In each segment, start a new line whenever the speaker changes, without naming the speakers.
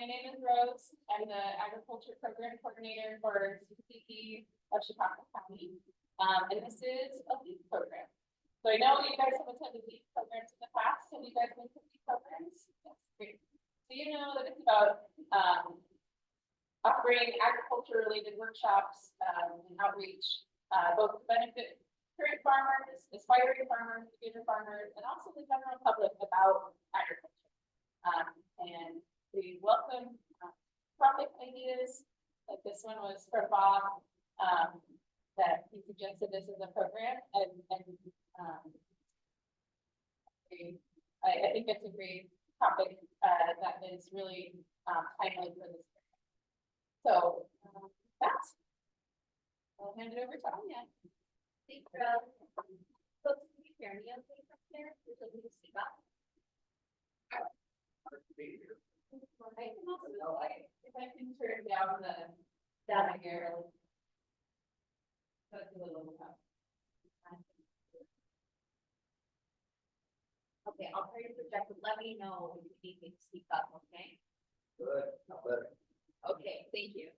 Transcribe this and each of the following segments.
name is Rose. I'm the agriculture program coordinator for CCE of Chautauqua County. And this is a LEAP program. So I know you guys have attended LEAP programs in the past. Have you guys been to LEAP programs? Yes, great. So you know that it's about operating agriculture related workshops and outreach, both to benefit current farmers, aspiring farmers, future farmers, and also the general public about agriculture. And we welcome project ideas. Like this one was from Bob, that he suggested this as a program, and I think it's a great topic that is really timely for this. So that's. I'll hand it over to Anya.
Thanks, Rose. Folks, can you hear me okay from here? Would you like me to speak up?
I can also know, if I can turn down the data here. That's a little
Okay, I'll try to project, but let me know if you need me to speak up, okay?
Good, not better.
Okay, thank you.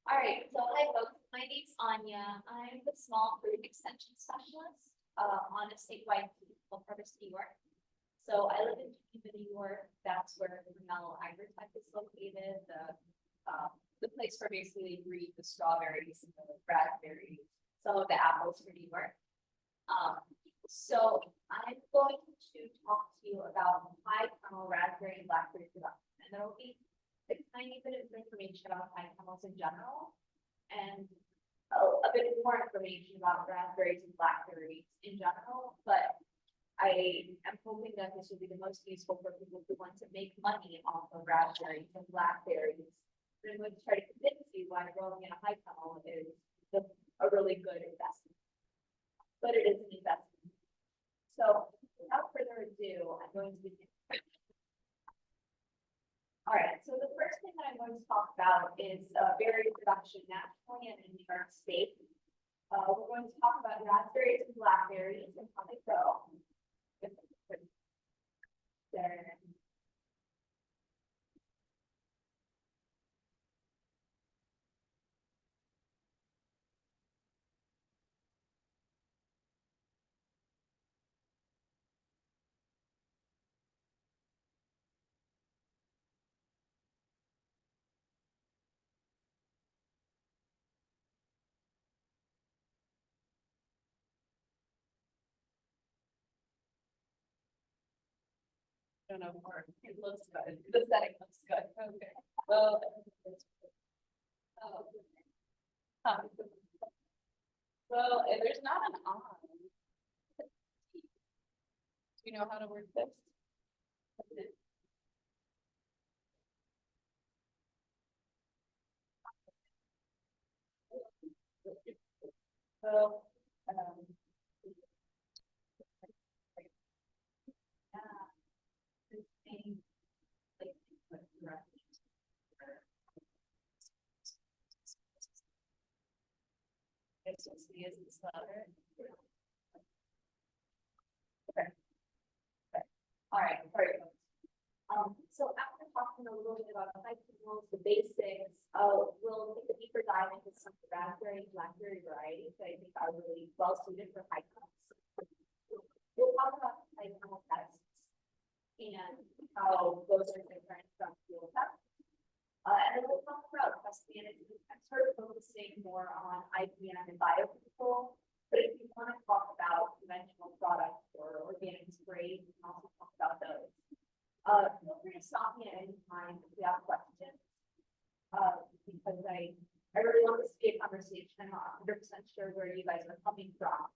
All right, so hi folks, my name's Anya. I'm the small fruit extension specialist on a statewide team called Harvest New York. So I live in Geneva, New York. That's where the Brunello Agritech is located. The place where basically they breed the strawberries and the raspberries, some of the apples for New York. So I'm going to talk to you about high kernel raspberry and blackberry production, and there will be a tiny bit of information about high kernels in general, and a bit more information about raspberries and blackberries in general, but I am hoping that this will be the most useful for people who want to make money off of raspberries and blackberries. But I'm going to try to convince you why growing in a high kernel is a really good investment. But it is an investment. So without further ado, I'm going to begin. All right, so the first thing that I'm going to talk about is berry production nationally and in New York State. We're going to talk about raspberries and blackberries and how they grow. There.
I don't know, or it looks good. The setting looks good. Okay. Well, well, and there's not an on. Do you know how to work this? So, Okay.
All right, sorry. So after talking a little bit about the high kernels, the basics, we'll take a deeper dive into some raspberry and blackberry varieties that I think are really well suited for high kernels. We'll talk about high kernel pests and how those are different from field pests. And then we'll talk about pest management, sort of focusing more on IPM and biocontrol. But if you want to talk about conventional products or organic sprays, we can also talk about those. Feel free to stop me at any time if you have questions. Because I really want this to be a conversation. I'm not 100% sure where you guys are coming from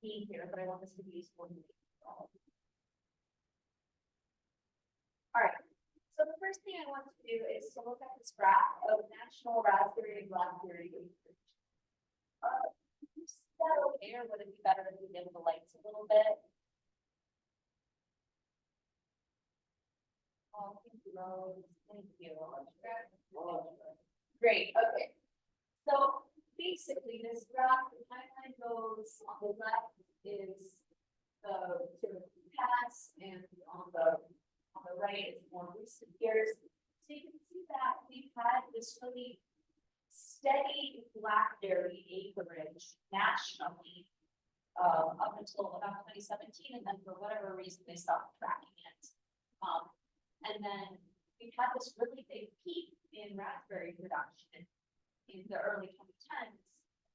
being here, but I want this to be useful to all of you. All right. So the first thing I want to do is to look at this graph of national raspberry and blackberry research. Is that okay, or would it be better if we dim the lights a little bit? Oh, thank you, Rose. Thank you. Great. Okay. So basically, this graph, the timeline goes on the left is the sort of past, and on the right is more recent years. So you can see that we've had this really steady blackberry acreage nationally up until about 2017, and then for whatever reason, they stopped tracking it. And then we've had this really big peak in raspberry production in the early 2010s,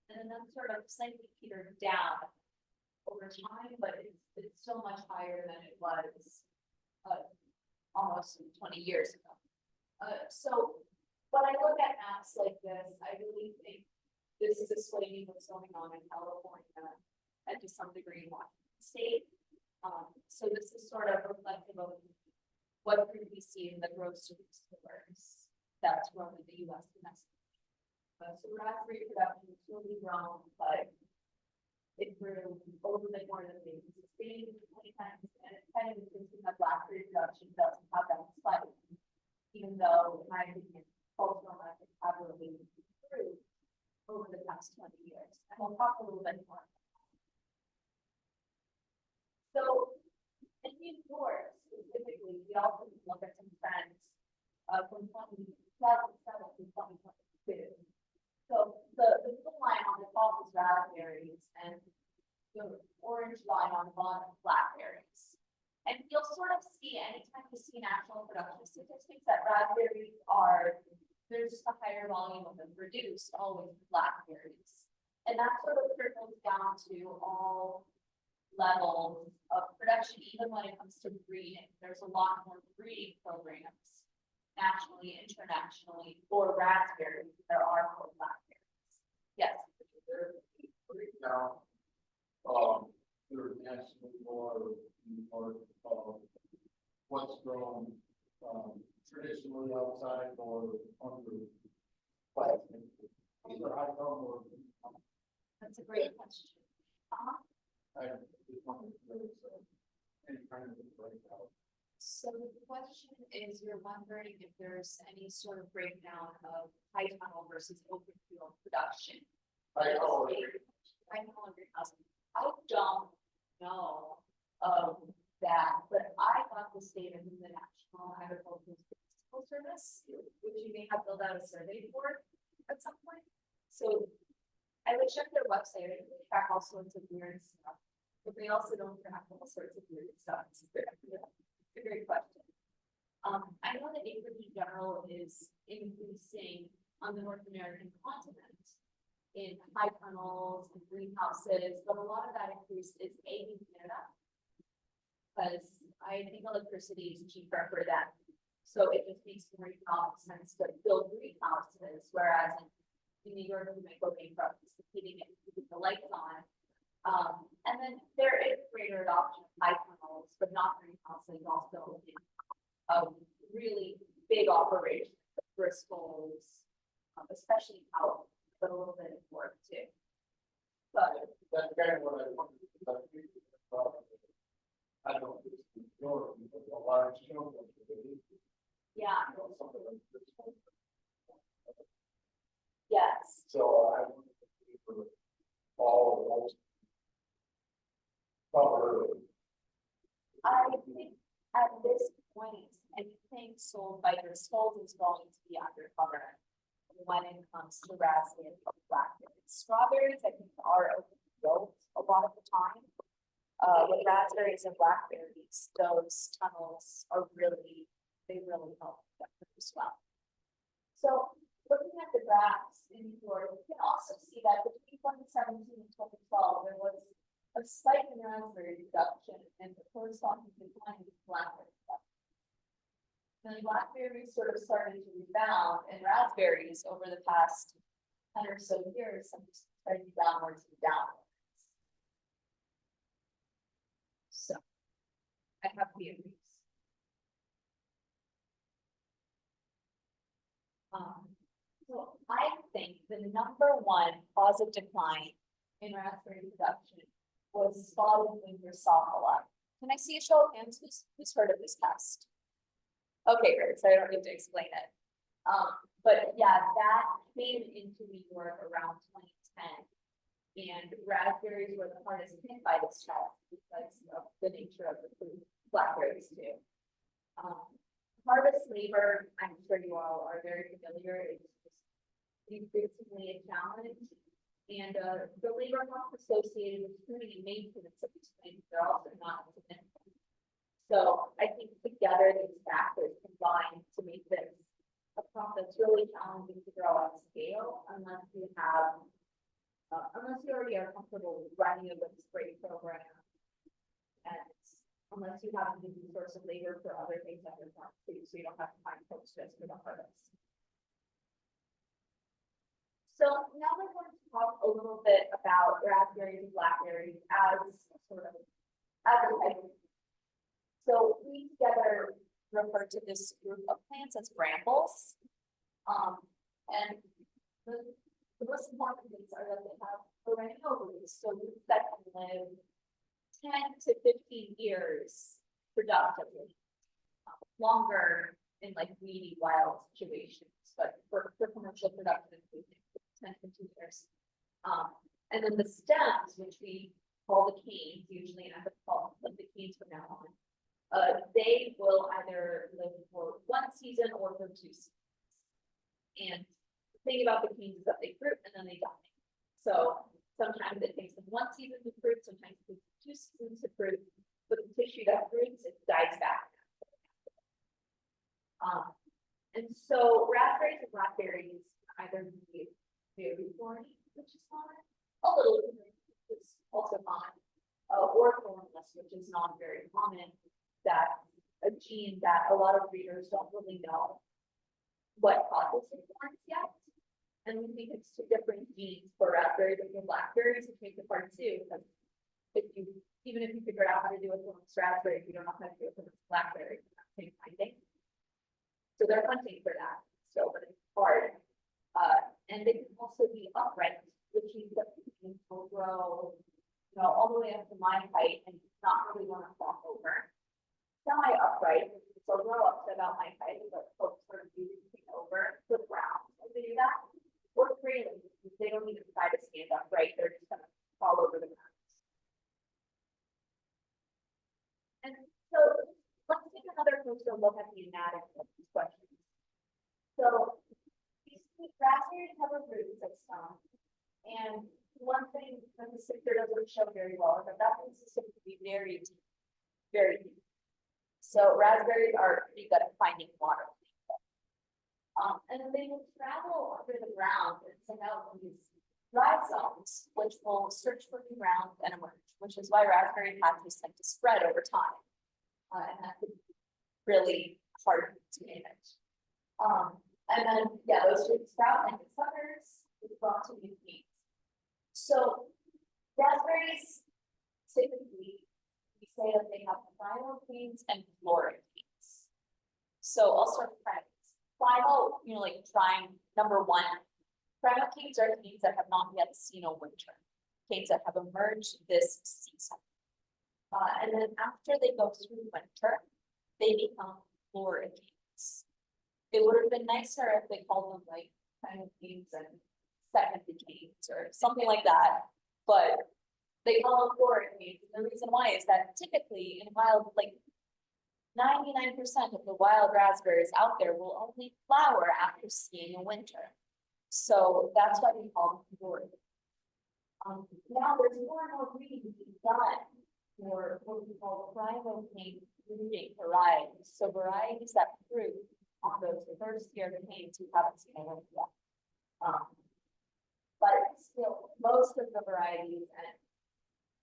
and then sort of slightly petered down over time, but it's still much higher than it was almost 20 years ago. So when I look at maps like this, I really think this is explaining what's going on in California and to some degree in Washington State. So this is sort of reflective of what we see in the grocery stores that's grown in the US domestically. So raspberry production is really grown, but it grew a little bit more than maybe 16 to 20 times, and it's kind of interesting that blackberry production doesn't have that spike, even though, in my opinion, cultural markets have really improved over the past 20 years. And we'll talk a little bit more. So, in New York specifically, we also look at some trends from 2007 to 2022. So the blue line on the top is raspberries, and the orange line on the bottom is blackberries. And you'll sort of see anytime you see national production statistics that raspberries there's just a higher volume of them produced, always blackberries. And that sort of trickles down to all levels of production, even when it comes to breeding. There's a lot more breeding programs nationally, internationally for raspberries than there are for blackberries. Yes.
Breakdown, there's national or what's grown, traditionally outside or under plastic. These are high or.
That's a great question.
I just wanted to any kind of breakdown.
So the question is, you're wondering if there's any sort of breakdown of high tunnel versus open field production.
I know.
I don't know of that, but I got this data from the National Agricultural Statistical Service, which you may have filled out a survey for at some point. So I would check their website, and they track all sorts of weird stuff, but they also don't track all sorts of weird stuff. It's a great question. I know that acreage in general is increasing on the North American continent in high tunnels and greenhouses, but a lot of that increase is in Canada, because I think electricity is cheaper for them. So it just makes more economic sense to build greenhouses, whereas in New York, we might go bankrupt heating it, keeping the lights on. And then there is greater adoption of high tunnels, but not greenhouses, also in really big operations, Bristol's, especially out, but a little bit of work too. But
That's kind of what I wanted to I don't know, it's your, a large chunk of it.
yeah,
Something like this.
yes.
So I wanted to see for all of those. Cover.
I think at this point, anything sold by Bristol is going to be undercover when it comes to raspberries and blackberries. Strawberries, I think, are open field a lot of the time. With raspberries and blackberries, those tunnels are they really help them produce well. So looking at the graphs in Florida, you can also see that between 2017 and 2012, there was a spike in raspberry production and the corresponding decline in blackberry production. Then blackberries sort of started to rebound, and raspberries over the past 10 or so years have started downwards and downwards. So I have the agrees. So I think the number one cause of decline in raspberry production was spotted wing Drosophila. Can I see a show of hands? Who's heard of this pest? Okay, great. So I don't need to explain it. But yeah, that came into New York around 2010. And raspberries were the hardest hit by this pest because of the nature of the food, blackberries too. Harvest this labor, I'm sure you all are very familiar, it's just increasingly a challenge. And the labor costs associated with pruning and maintenance of these plants are also not significant. So I think together these factors combine to make this a crop that's really challenging to grow at scale unless you have, unless you already are comfortable with running a good spray program. And unless you have a new source of labor for other things that you're not too, so you don't have to find folks just for the harvest. So now we're going to talk a little bit about raspberries and blackberries as sort of as a type. So we together refer to this group of plants as brambles. And the most important things are that they have perennial roots, so roots that can live 10 to 15 years productively, longer in like weedy wild situations, but for commercial production, we think 10 to 15 years. And then the stems, which we call the canes, usually end up calling like the canes from now on, they will either live for 1 season or for 2 seasons. And the thing about the canes is that they fruit and then they die. So sometimes it takes them 1 season to fruit, sometimes it takes 2 seasons to fruit, but the tissue that fruits, it dies back. And so raspberries and blackberries either be very thorny, which is common, a little bit, which is also common, or thornless, which is not very common. That a gene that a lot of breeders don't really know what causes the thorns yet. And we think it's 2 different genes for raspberries and for blackberries, which makes it hard too, because even if you figure out how to do it for raspberry, if you don't know how to do it for blackberry, it's not the same finding. So they're hunting for that still, but it's hard. And they can also be upright, which means that the will grow, all the way up to my height and not really want to fall over. Semi-upright, so grow up to about my height, but folks sort of moving over the ground as they do that. Or freely, they don't even try to stand upright, they're just gonna fall over the ground. And so let's take another closer look at the anatomy of these questions. So these raspberries have a root system, and one thing that the picture doesn't show very well is that root system can be very deep, very deep. So raspberries are pretty good at finding water. And they will travel under the ground and send out these rhizomes, which will search for the ground and emerge, which is why raspberry patches tend to spread over time. And that could be really hard to manage. And then, yeah, those roots sprout and get suckers, which brought to new seeds. So raspberries, typically, we say that they have phyllocanes and floricanes. So I'll start with phyllo. Phyllo, like trying number 1. Phyllocanes are canes that have not yet seen a winter. Canes that have emerged this season. And then after they go through winter, they become floricanes. It would have been nicer if they called them like phyllocanes and second canes or something like that. But they call them floricanes. And the reason why is that typically in wild, like 99% of the wild raspberries out there will only flower after seeing a winter. So that's why we call them floricanes. Now there's more and more breeding being done for what we call phylocane breeding varieties. So varieties that fruit on those first year canes who haven't seen a winter yet. But still, most of the varieties, and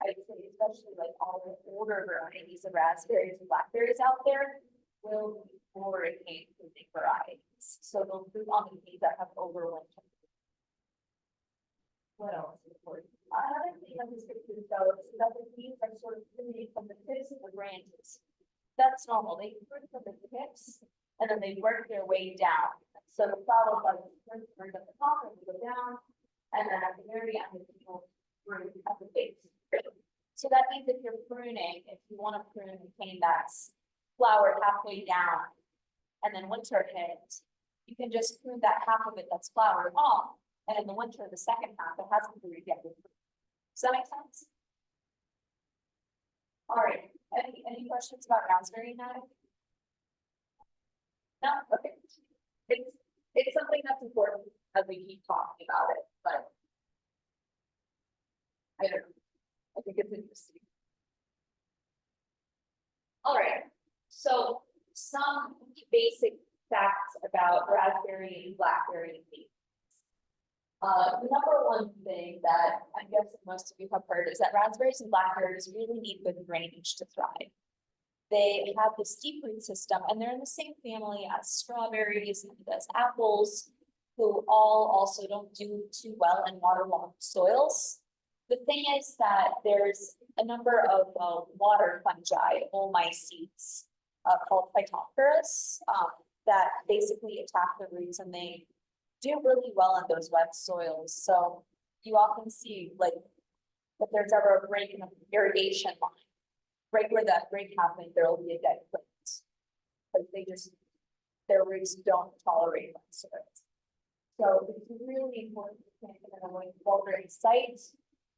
I'd say especially like all the older varieties of raspberries and blackberries out there, will be floricane fruiting varieties. So they'll fruit on the canes that have overwintered. What else is important? Another thing that this picture shows is that the canes are sort of fruiting from the tips of the branches. That's normal. They fruit from the tips and then they work their way down. So the flower buds fruit at the top and they go down, and then at the very end, they will fruit at the base. So that means if you're pruning, if you want to prune a cane that's flowered halfway down, and then winter hits, you can just prune that half of it that's flowered off, and in the winter, the second half, it hasn't fruited yet. Does that make sense? All right. Any questions about raspberry anatomy? No?
that's important as we keep talking about it, but. I don't know, I think it's interesting.
All right, so some basic facts about raspberry and blackberry leaves. The number one thing that I'm guessing most of you have heard is that raspberries and blackberries really need good drainage to thrive. They have this deep root system and they're in the same family as strawberries and as apples, who all also don't do too well in waterlogged soils. The thing is that there's a number of water fungi, oomycetes, called phytophthora, that basically attack the roots and they do really well in those wet soils. So you often see like if there's ever a break in the irrigation line, right where that break happened, there will be a dead plant. Because their roots don't tolerate wet soils. So it's really important to plant them in a well-drained site,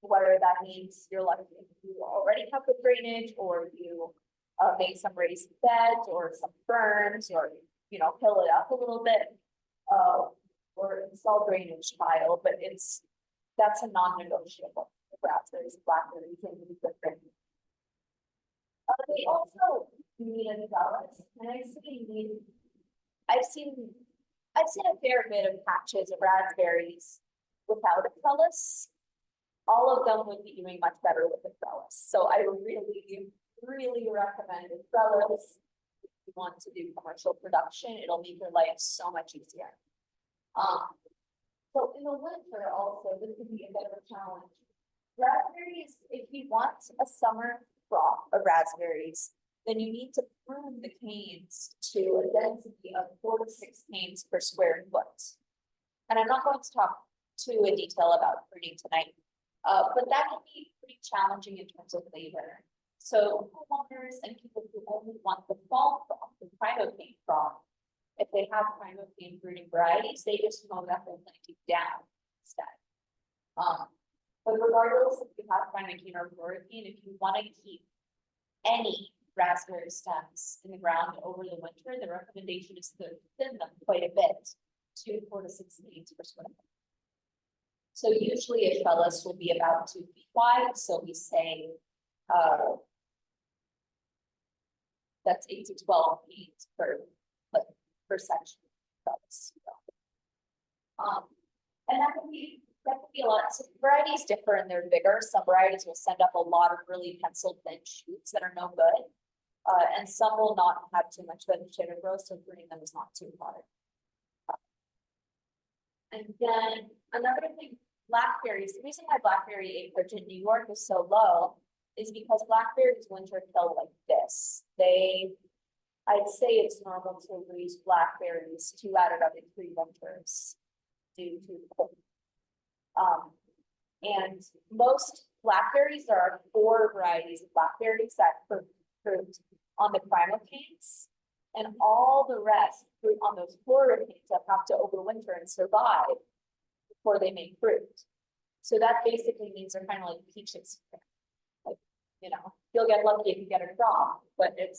whether that means you're lucky if you already have the drainage or you make some raised beds or some ferns or, hill it up a little bit. Or install drainage tile, but that's a non-negotiable. Raspberries, blackberries, and different. They also need a trellis, and I've seen a fair bit of patches of raspberries without a trellis. All of them would be doing much better with a trellis. So I really recommend a trellis. If you want to do commercial production, it'll make your life so much easier. So in the winter also, this could be a bit of a challenge. Raspberries, if you want a summer crop of raspberries, then you need to prune the canes to a density of 4 to 6 canes per square foot. And I'm not going to talk too in detail about pruning tonight, but that can be pretty challenging in terms of labor. So homeowners and people who only want the fall crop, the primo cane crop, if they have primo cane fruiting varieties, they just mow that whole planting down instead. But regardless if you have primo cane or floricane, if you want to keep any raspberry stems in the ground over the winter, the recommendation is to thin them quite a bit, 2 to 4 to 6 canes per square foot. So usually a trellis will be about 2 feet wide. So we say that's 8 to 12 feet per section. And that can be a lot. So varieties differ and they're bigger. Some varieties will send up a lot of really pencil thin shoots that are no good. And some will not have too much vegetative growth, so pruning them is not too hard. And then another thing, blackberries. The reason why blackberry acreage in New York is so low is because blackberries winter kill like this. I'd say it's normal to lose blackberries 2 out of every 3 winters due to cold. And most blackberries, there are 4 varieties of blackberries that fruit on the primo canes, and all the rest fruit on those floricanes that have to overwinter and survive before they make fruit. So that basically means they're kind of like peaches. Like, you'll get lucky if you get a crop, but it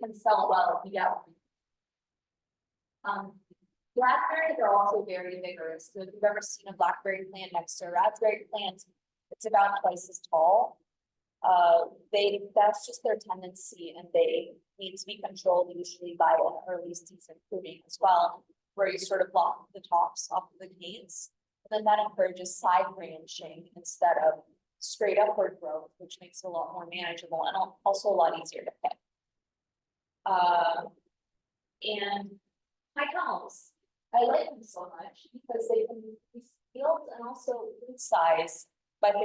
can sell well if you get one. Blackberries are also very vigorous. So if you've ever seen a blackberry plant next to a raspberry plant, it's about twice as tall. That's just their tendency, and they need to be controlled usually by an early season pruning as well, where you sort of block the tops off of the canes. And then that encourages side branching instead of straight upward growth, which makes it a lot more manageable and also a lot easier to pick. And high tunnels. I like them so much because they can increase yield and also fruit size by 50%.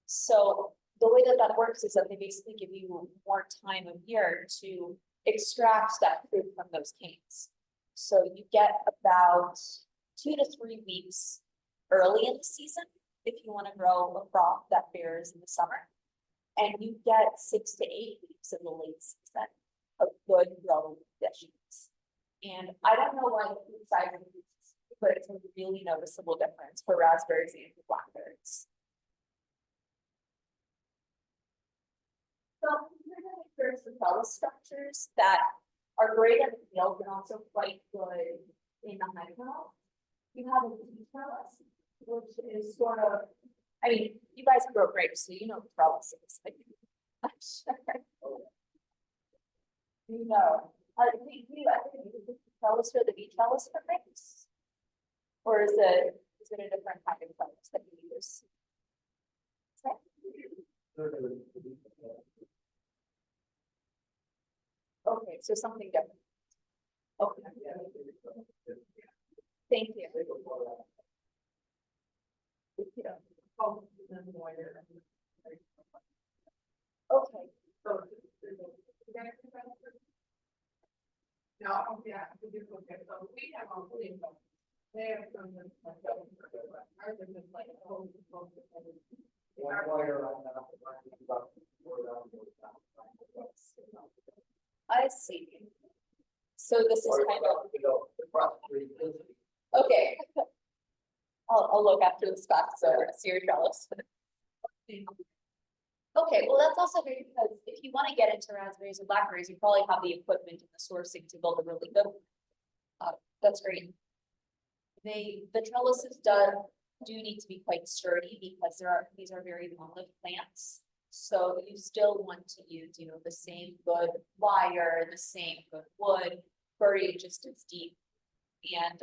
So the way that works is that they basically give you more time of year to extract that fruit from those canes. So you get about 2 to 3 weeks early in the season if you want to grow a crop that bears in the summer, and you get 6 to 8 weeks in the late season of good growing conditions. And I don't know why the fruit size increases, but it's a really noticeable difference for raspberries and for blackberries. So there's the trellis structures that are great in the field and also quite good in the high trellis. You have a trellis, which is sort of, I mean, you guys grow grapes, so you know what trellis is. Like, I'm sure. You know, do you ever use the trellis or the bee trellis for grapes? Or is it a different kind of trellis that you use? Okay, so something different. Okay. Thank you. Okay.
No, yeah, we do look at, so we have on fully. They have some. Ours are just like.
I see. So this is kind of, okay. I'll look after the spots, so see your trellis. Okay, well, that's also great because if you want to get into raspberries or blackberries, you probably have the equipment and the sourcing to build a really good one. That's great. The trellises do need to be quite sturdy because these are very long-lived plants. So you still want to use, the same good wire, the same good wood, buried just as deep. And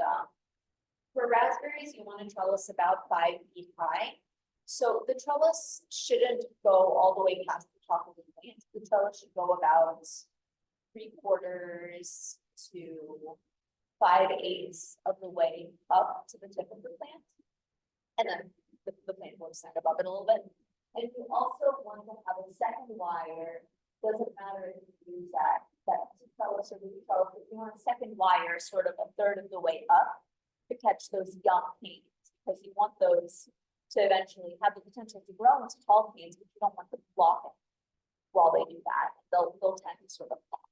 for raspberries, you want a trellis about 5 feet high. So the trellis shouldn't go all the way past the top of the plant. The trellis should go about 3/4 to 5/8 of the way up to the tip of the plant. And then the plant will stand above it a little bit. And you also want to have a second wire. Doesn't matter if you use that trellis or the trellis, if you want a second wire sort of 1/3 of the way up to catch those young canes, because you want those to eventually have the potential to grow into tall canes, but you don't want them blocking while they do that. They'll tend to sort of fall.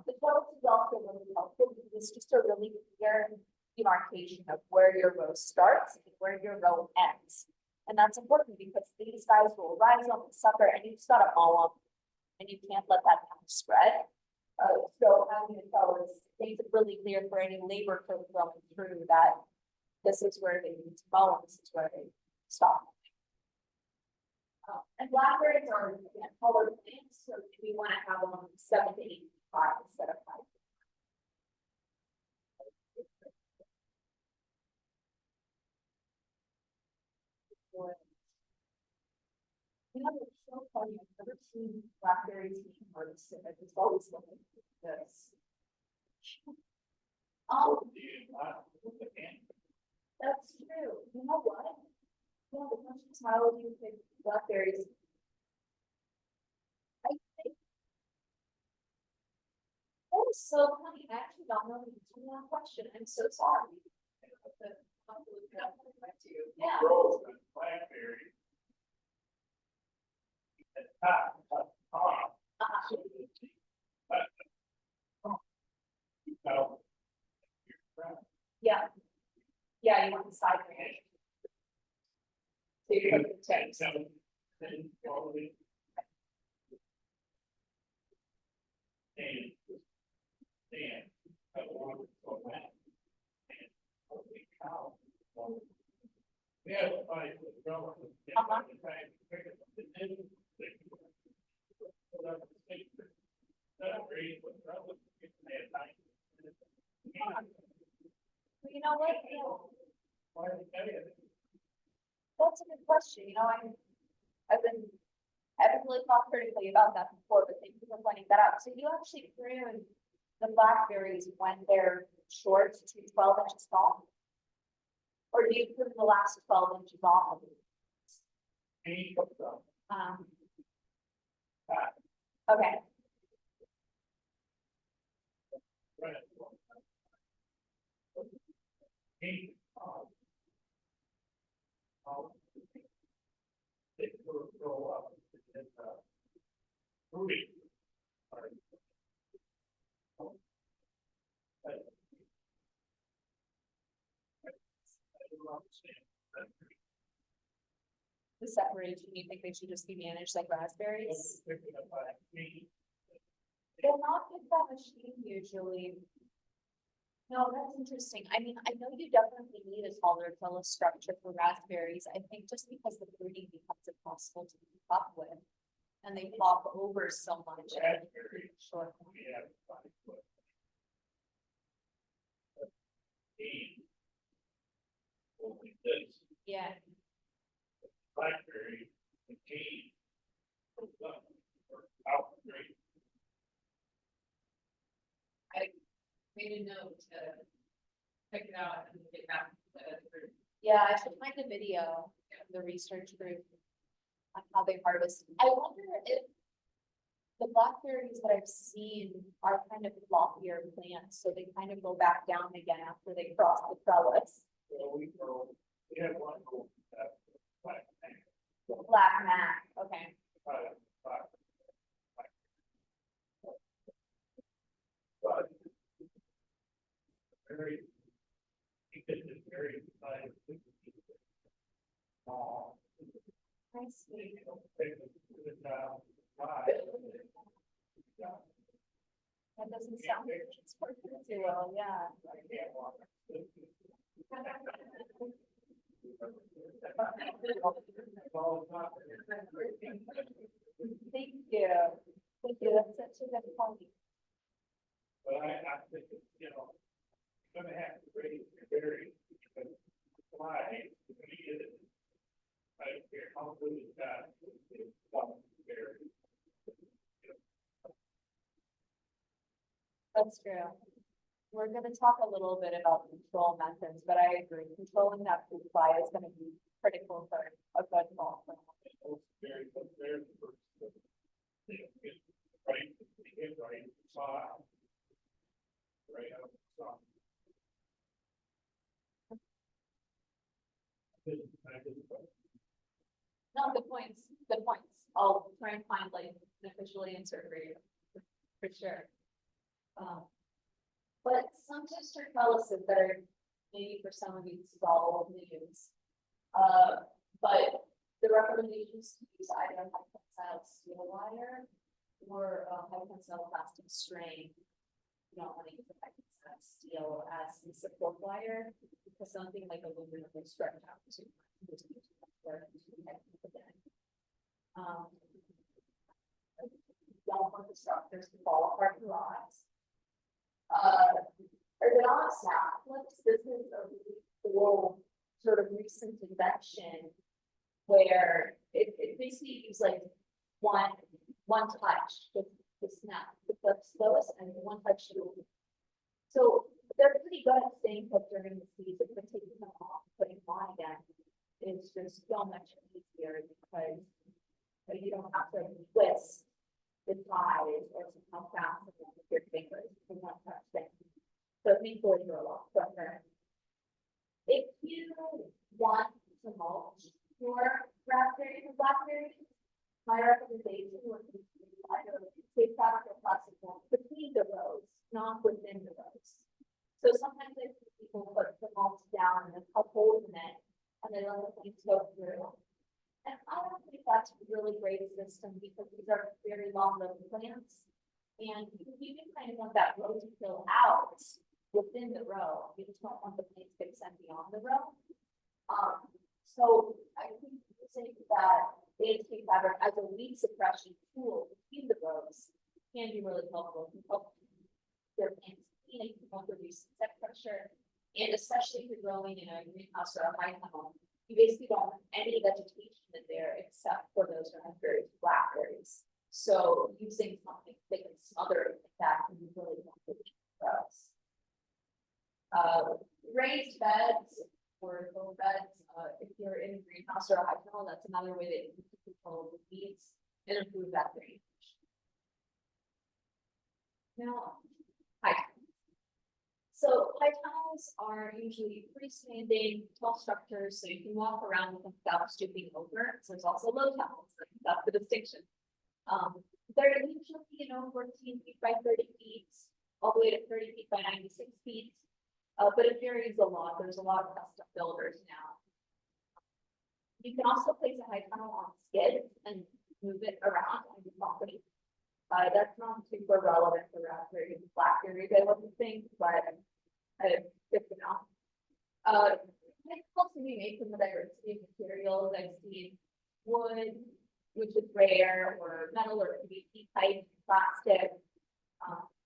The trellis is also really helpful because it's just a really clear demarcation of where your row starts and where your row ends. And that's important because these guys will rise on the sucker and you just gotta mow them and you can't let that kind of spread. So having a trellis makes it really clear for any labor crew going through that this is where they need to mow and this is where they stop. And blackberries are again colored plants, so we want to have them 7 to 8 5 instead of 5. It's so funny. I've never seen blackberries being harvested. I just always look at this. That's true. You know what? Yeah, the question is how do you pick blackberries? I think that is so funny. I actually don't know the answer to that question. I'm so sorry. Yeah.
Blackberry.
Yeah. Yeah, you want the side branch. So you put the tips. You know what? That's a good question. I've been really thought critically about that before, but thank you for pointing that out. So you actually prune the blackberries when they're short to 12 inches tall? Or do you prune the last 12 inches off? Okay. The separation, you think they should just be managed like raspberries? They're not with that machine usually. No, that's interesting. I mean, I know you definitely need a taller trellis structure for raspberries. I think just because the fruiting becomes impossible to keep up with. And they flop over so much.
Raspberry,
Sure.
we have 5 foot. Cane. Only this,
Yeah,
blackberry, the cane. Goes up or out, right?
Made a note to check it out and get back to the group.
yeah, I should find a video, of the research group. On how they harvest. I wonder if. The blackberries that I've seen are kind of floppier plants, so they kind of go back down again after they cross the trellis.
So we have one goal, black,
Black mat, okay.
black. But very, because it's very,
I see. That doesn't sound very transported too well, yeah. Thank you. Thank you, that's such a good point.
But I think, you know, you're gonna have to raise your berries because why, you're gonna get it. I don't care how good it's got, it's berries.
That's true. We're gonna talk a little bit about control methods, but I agree, controlling that food supply is gonna be critical for a good fall.
Those berries, they get right, they get right, side. Right out of the sun.
No, good points, good points. I'll try and find like an official answer for you, for sure. But some texture trellises that are maybe for some of you small news. But the recommendations to use either high tensile steel wire or high tensile plastic string. You don't want to use the high tensile steel as the support wire because something like aluminum will stretch out too much. Don't want the structures to fall apart in lots. Ergonomic snap flips, this is a really cool sort of recent invention where it basically uses like one touch to snap the flips lowest and one touch to. So they're pretty good at staying put during the season, but taking them off, putting them on again is just so much easier because you don't have to twist the ties or somehow fasten them with your fingers in one touch thing. So thankfully you're a lot quicker. If you want to mulch your raspberries and blackberries, my recommendation would be to either take fabric or plastic mulch between the rows, not within the rows. So sometimes I see people put the mulch down and then cut holes in it, and they let the things go through. And I don't think that's a really great system because these are very long-lived plants. And you can kind of want that row to fill out within the row. You just don't want the plants to extend beyond the row. So I think saying that landscape fabric as a weed suppression tool between the rows can be really helpful. It can help their plants clean, it can help reduce insect pressure. And especially if you're growing in a greenhouse or a high tunnel, you basically don't have any vegetation in there except for those raspberries, blackberries. So using something that can smother that can be really helpful for us. Raised beds or low beds, if you're in a greenhouse or a high tunnel, that's another way that you can control the weeds and improve that drainage. Now, high tunnels. So high tunnels are usually freestanding, tall structures, so you can walk around with them without stooping over. So there's also low tunnels, that's the distinction. They're usually, 14 feet by 30 feet, all the way to 30 feet by 96 feet. But it varies a lot. There's a lot of custom builders now. You can also place a high tunnel on skids and move it around on your property. That's not super relevant for raspberries and blackberries, I wouldn't think, but Good to know. It helps me make from the diversity of materials. I've seen wood, which is rare, or metal or PVC pipe, plastic.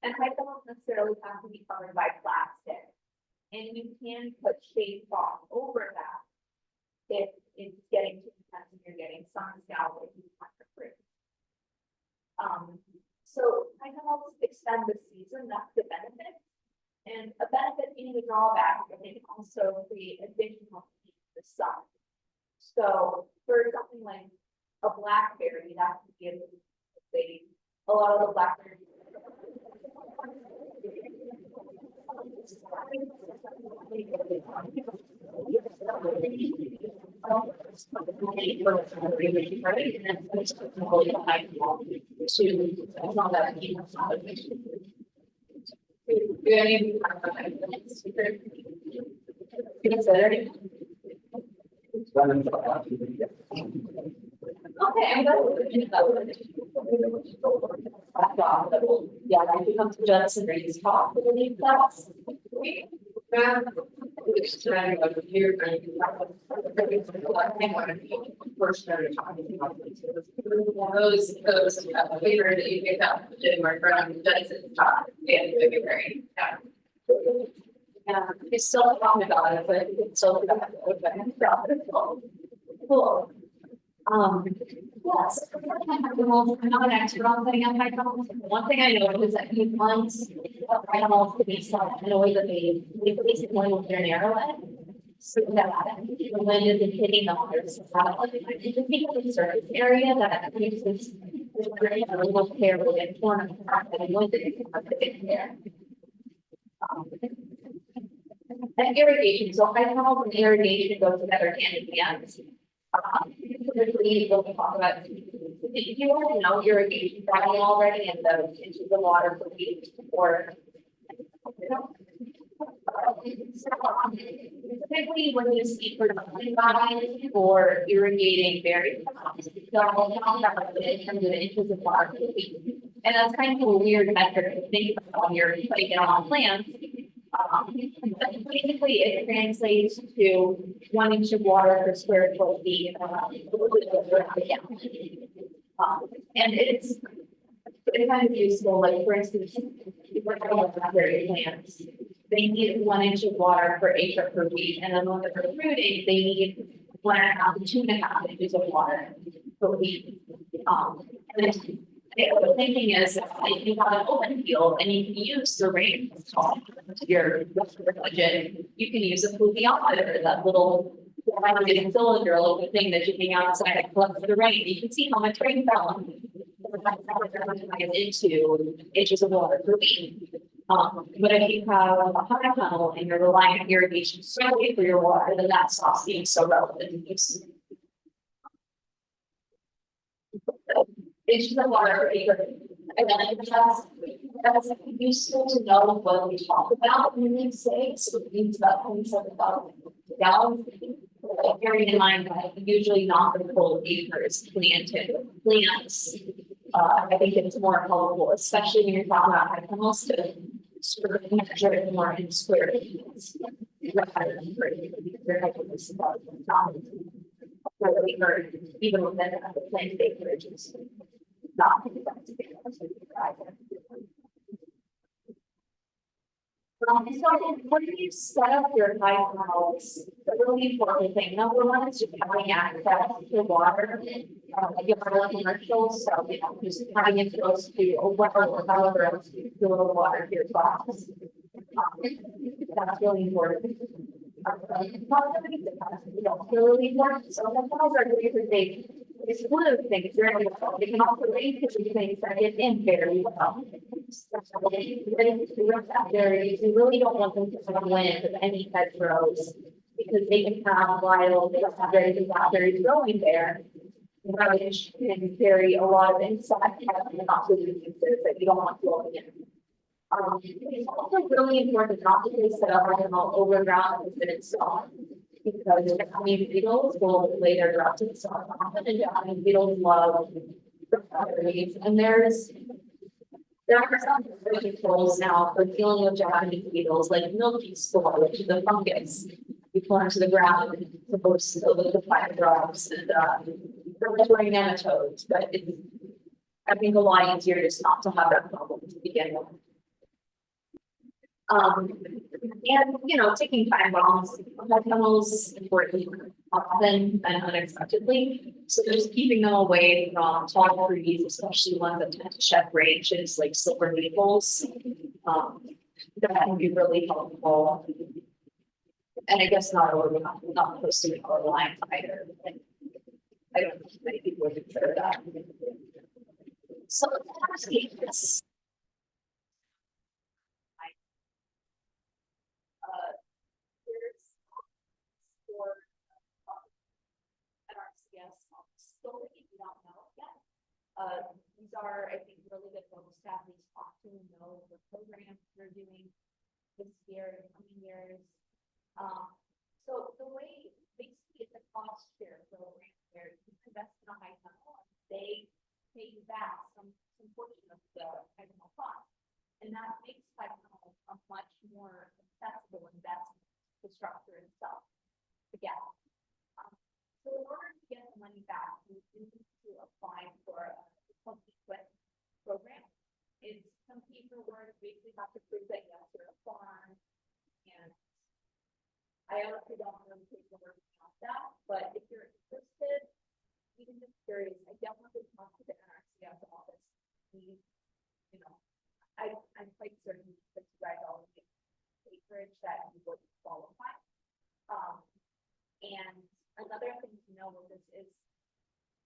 And I don't necessarily have to be covered by plastic. And you can put shade cloth over that if it's getting too intense and you're getting sun scalp or you want to break. So kind of helps extend the season, that's the benefit. And a benefit being the drawback, but they can also create additional heat in the sun. So for something like a blackberry, that could give a lot of the blackberries. Okay, I'm going yeah, I think I'm Johnson Reed's talk, I believe that's.
First started talking about those figures that you picked up in my friend Jensen's talk in February. Yeah, we still talking about it, but it's still cool. Yes, I'm not an expert on setting up hydroponics. One thing I know is that he wants animals to be set in a way that they basically with their narrow end. So that the wind isn't hitting them, there's just because the surface area that makes this a little hair will get torn apart and wind it there. And irrigation, so hydroponics and irrigation go together hand in hand. Typically, we'll talk about, you already know irrigation problem already and into the water for weeds or. Typically, when you see for or irrigating berries, they'll talk about it in terms of inches of water per week. And that's kind of a weird metric to think about when you're putting it on plants. But basically, it translates to 1 inch of water per square foot feet. And it's kind of useful, like for instance, if we're talking about blackberry plants, they need 1 inch of water per acre per week, and then when they're fruiting, they need 1.5 to 2.5 inches of water per week. And the thinking is if you have an open field and you can use the rain to your budget, you can use a pluviometer, that little cylinder, a little thing that you hang outside and collect the rain. You can see how much rain fell into inches of water per week. But if you have a high tunnel and you're relying on irrigation solely for your water, then that stops being so relevant. Inches of water per acre. And then that's useful to know what we talk about when we say so it means about 27 gallons. Bearing in mind that usually not the full acres planted plants. I think it's more helpful, especially when you're talking about hydroponics, to sort of measure it more in square feet. Even within the planted acreage is not. So when you set up your hydroponics, the really important thing, number one, is just having access to water. You have a commercial, so you know, just having it close to a well or however else you fill the water to your crops. That's really important. Really important. So the wells are great for big. It's one of the things very well. They can also raise things that get in very well. You really don't want them to come in with any hedgerows because they can have wild blackberries growing there, which can carry a lot of insect and also diseases that you don't want flowing in. It's also really important not to place it up overground with it soft, because the honey beetles will lay their drops in soft, and the honey beetles love blackberries. And there's There are some controls now for dealing with Japanese beetles, like milky spore, which is the fungus. You pour into the ground and it's supposed to liquefy the drops and regulatory nematodes, but it's, I think, a lot easier just not to have that problem to begin with. And you know, taking time bombs, tunnels important often and unexpectedly. So just keeping them away from tall trees, especially ones that tend to shed branches like silver maples. That can be really helpful. And I guess not posting our lines either. I don't know if many people would consider that. So this. Here's for NRCS still if you don't know it yet. These are, I think, really good folks to have these talk to and know the programs they're doing this year and coming years. So the way basically it's a cost share program where you invest in a high tunnel, they pay you back some portion of the high tunnel cost. And that makes high tunnel a much more accessible investment to structure itself. Again. So in order to get the money back, we need to apply for a company quit program. It's some paperwork, basically have to prove that yes, you're a farm. And I honestly don't know the paperwork about that, but if you're interested, even just curious, I definitely talk to the NRCS office. You know, I'm quite certain that you guys all get acreage that you would qualify. And another thing to know with this is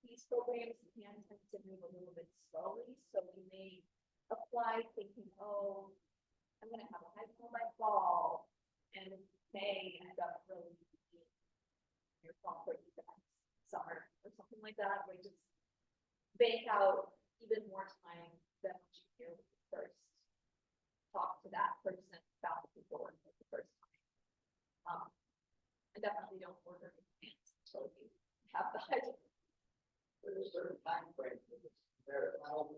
these programs can tend to move a little bit slowly, so we may apply thinking, oh, I'm going to have a high school by fall, and it may end up really your fall for summer or something like that, where you just bank out even more time than what you hear when you first talk to that person about the paperwork for the first time. I definitely don't order plants until you have the high.
There's a certain time frame. There,
Oh,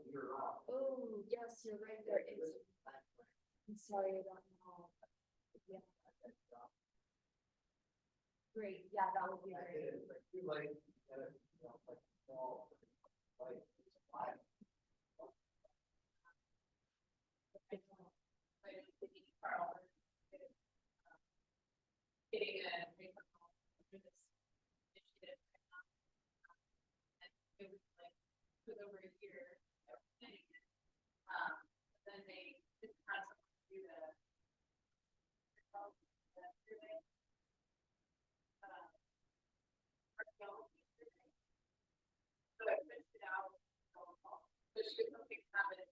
yes, you're right. There is a time frame. I'm sorry, I don't know. Yeah. Great. Yeah, that would be great.
Like, small, like, five.
Getting a paper for this initiative. And it was like, took over a year. Then they didn't have someone to do the survey. So I finished it out. So she was hoping to have it.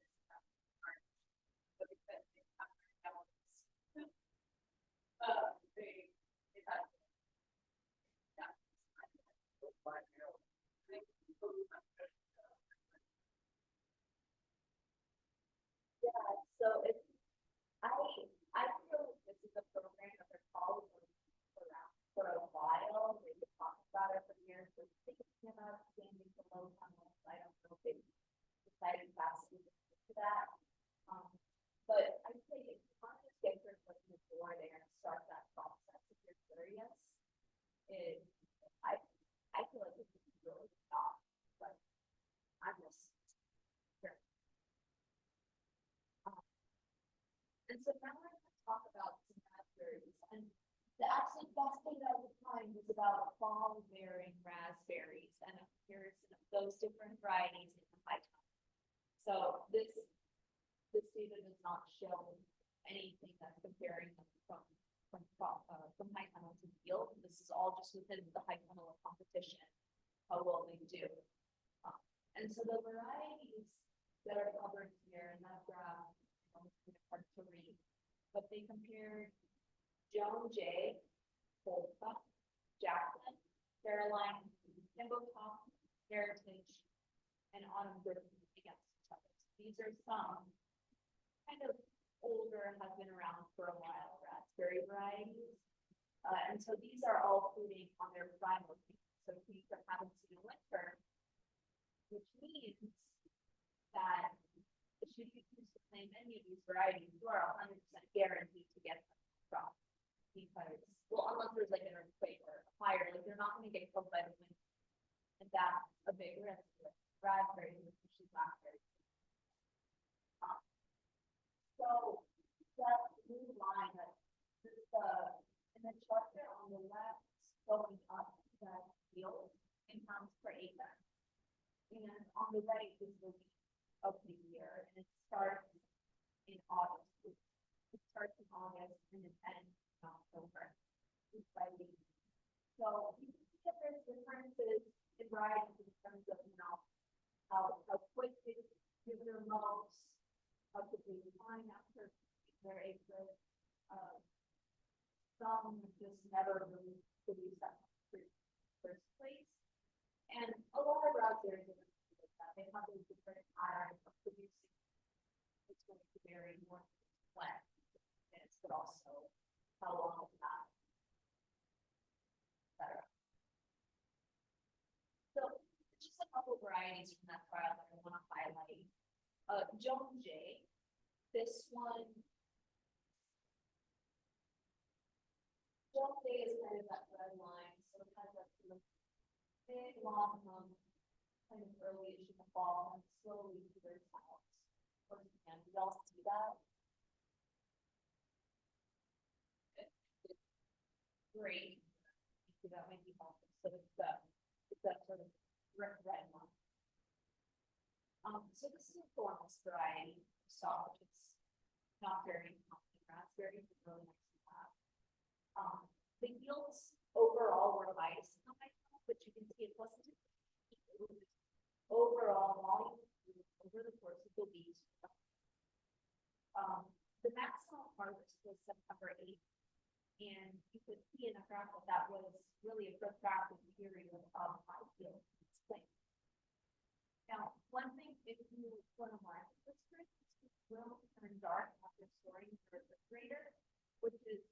But because they have their elements. They had.
Yeah, so it's, I feel like this is a program that they're probably around for a while. We've been talking about it for years. We're thinking about expanding the low tunnels. I don't know if they decided fast to do that. But I'd say if you want to get your foot in the door there and start that process, if you're curious, I feel like this is really not, but I'm just sure. And so now we're going to talk about some raspberries. And the absolute best thing that I would find was about fall bearing raspberries and a comparison of those different varieties in the high tunnel. So this data does not show anything that's comparing them from high tunnel to field. This is all just within the high tunnel of competition, how well they do. And so the varieties that are covered here in that graph, it's hard to read, but they compared Joan J, Polka, Jacqueline, Caroline, Kimbo Top, Heritage, and Autumn Griffin against each other. These are some kind of older, have been around for a while, raspberry varieties. And so these are all fruiting on their prime location. So trees that haven't seen a winter, which means that should you choose to plant any of these varieties, you are 100% guaranteed to get them from. Because, well, unless there's like an earthquake or a fire, like they're not gonna get killed by the wind. And that's a big risk with raspberries, especially blackberries. So that blue line, that is in the chart there on the left, going up that field in pounds per acre. And on the right is the week of the year, and it starts in August. It starts in August and it ends in October. Week by week. So you can see that there's differences in varieties in terms of, you know, how quick they give their most, how quickly they find after their acre. Some just never really produce that first place. And a lot of raspberries are like that. They have these different patterns of producing. It's going to vary more when, but also how long it's not. So just a couple varieties from that trial that I want to highlight. Joan J. This one. Joan J is kind of that red line, so it has that sort of big, long, kind of early-ish in the fall, and slowly peters out. Towards the end, you all see that? It's great. So that might be helpful. So it's that sort of red one. So this is a thornless variety of stock, which is not very common. Raspberries is really nice to have. The yields overall were highest in the high school, but you can see it wasn't overall volume over the course of the week. The maximum harvest was September 8th, and you could see in the graph that was really a protracted period of high yield. Now, one thing, if you want to market this fruit, it will turn dark after storing in the refrigerator, which is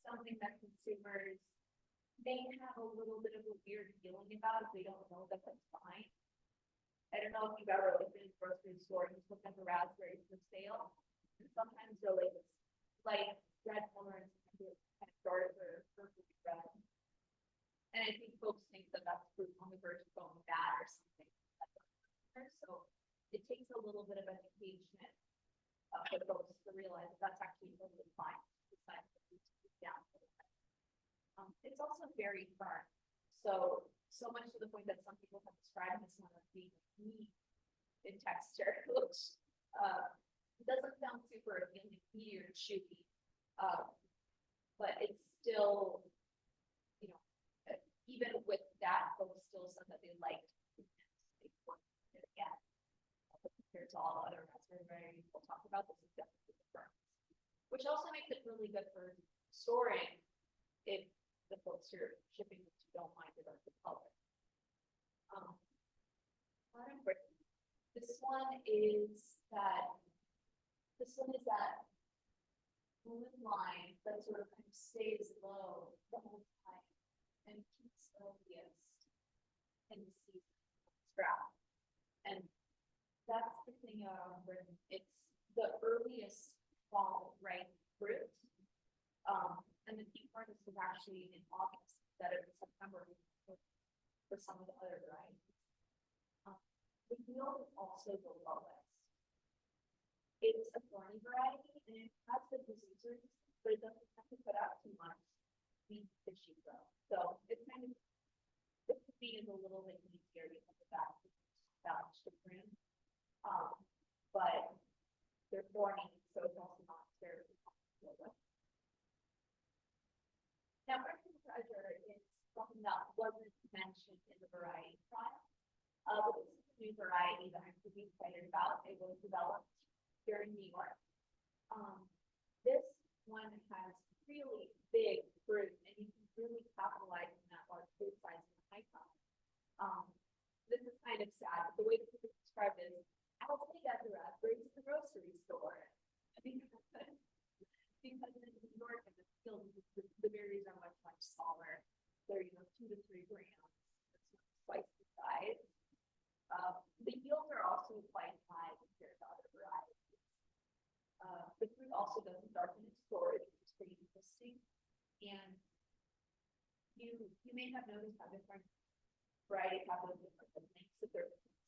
something that consumers may have a little bit of a weird feeling about if they don't know that that's fine. I don't know if you've ever been in a grocery store and just looked at the raspberries for sale. And sometimes they're like red color and kind of dark or purple red. And I think folks think that that's fruit on the verge of going bad or something. So it takes a little bit of education for folks to realize that that's actually totally fine. It's also very firm. So much to the point that some people have described this one as being meat in texture, which doesn't sound super appealing, meaty or chewy. But it's still, you know, even with that, folks still said that they liked it again. Compared to all other raspberry varieties we'll talk about, this is definitely the firm. Which also makes it really good for storing if the folks you're shipping to don't mind the dark color. This one is that blue line that sort of kind of stays low the whole time and keeps earliest in the season graph. And that's the thing where it's the earliest fall ripe fruit. And the peak harvest is actually in August instead of September for some of the other varieties. The yield is also the lowest. It's a thorny variety and it has the disease resistance, but it doesn't have to put out too much weed tissue grow. So it's kind of, the feed is a little bit easier because of that balance difference. But they're thorny, so it's also not very comfortable. Now, American treasure is something that wasn't mentioned in the variety trial. But this is a new variety that I'm pretty excited about. It was developed here in New York. This one has really big fruit, and you can really capitalize on that large fruit size in the high top. This is kind of sad, but the way that people describe it is, I'll take out the raspberries in the grocery store. Because in New York and the field, the berries are much smaller. They're 2 to 3 grams. It's twice the size. The yields are also quite high compared to other varieties. The fruit also doesn't darken its storage, which is pretty interesting. And you may have noticed how different varieties have those different lengths of their fruits.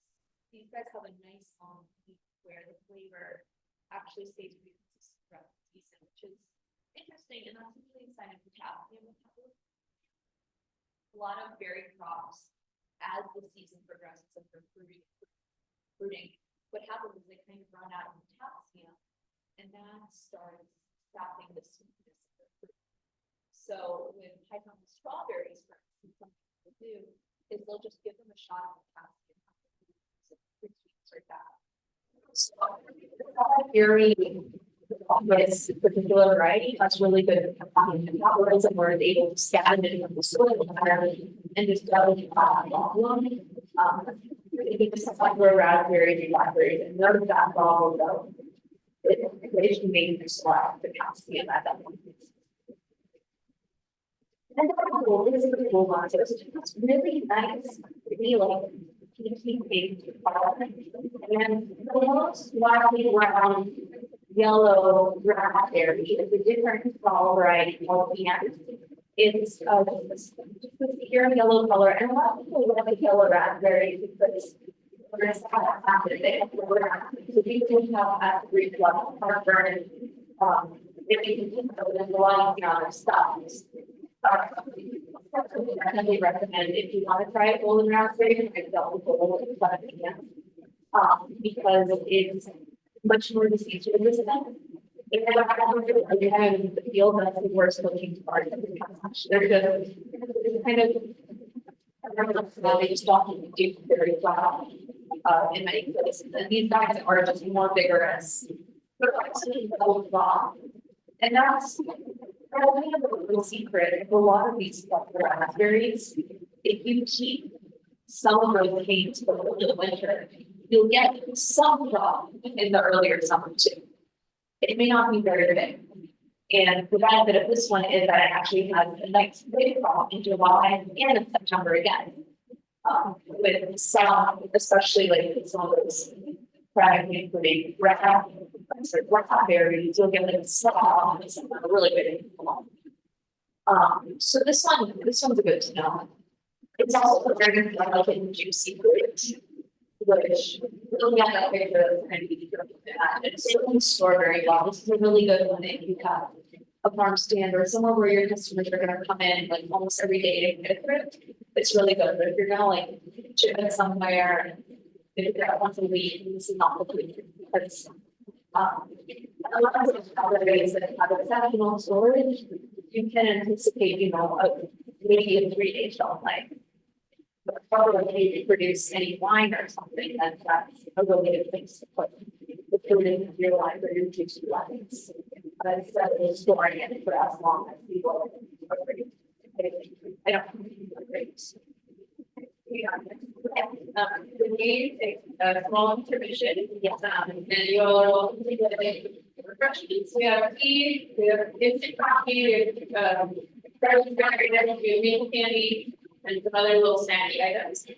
These guys have a nice long peak where the flavor actually stays pretty consistent throughout the season, which is interesting, and that's usually a sign of potassium metabolism. A lot of berry crops, as the season progresses and they're fruiting, what happens is they kind of run out of potassium, and that starts sapping the sweetness of the fruit. So with high-quality strawberries, for instance, something people do is they'll just give them a shot of potassium. Fruit sweets are bad.
Very this particular variety has really good metabolism where it's able to scatter it from the soil and just develop problem. It's like raspberries and blackberries, and none of that problem though. It can make you slap the calcium at that point. And this is the cool one. So it's really nice to be like and the most widely ground yellow raspberry is a different fall variety called Anya. It's just this pure yellow color, and a lot of people like yellow raspberries because there's acid. They have lower acid. So people have acid reflux, heartburn, if you can think of it, a lot of other stuff. I definitely recommend if you want to try golden raspberry, I don't go with because it's much more disease resistant. If you have in the field, that's the worst looking part of the country. They're just kind of they just don't do very well in many places. And these guys are just more vigorous. But actually and that's probably a little secret of a lot of these raspberries. If you keep some of those canes for the winter, you'll get some crop in the earlier summer too. It may not be very big. And the benefit of this one is that it actually has a nice big crop in July and in September again. With some, especially like some of those including raspberries, you'll get like some really big. So this one's good to know. It's also very good for like a juicy fruit, which really got that big and it's still store very well. This is a really good one if you have a farm stand or somewhere where your customers are going to come in like almost every day to get fruit. It's really good. But if you're gonna like ship it somewhere, if you get once a week, this is not the food because a lot of holidays that have exceptional storage, you can anticipate, maybe a 3-day shelf life. But probably if you produce any wine or something, then that's a really good place to put the food in your life or your juice lines. But instead of storing it for as long as people I don't great. The need a small intermission, and you'll refreshments. We have tea, we have instant coffee, we have maple candy, and some other little snacky items. And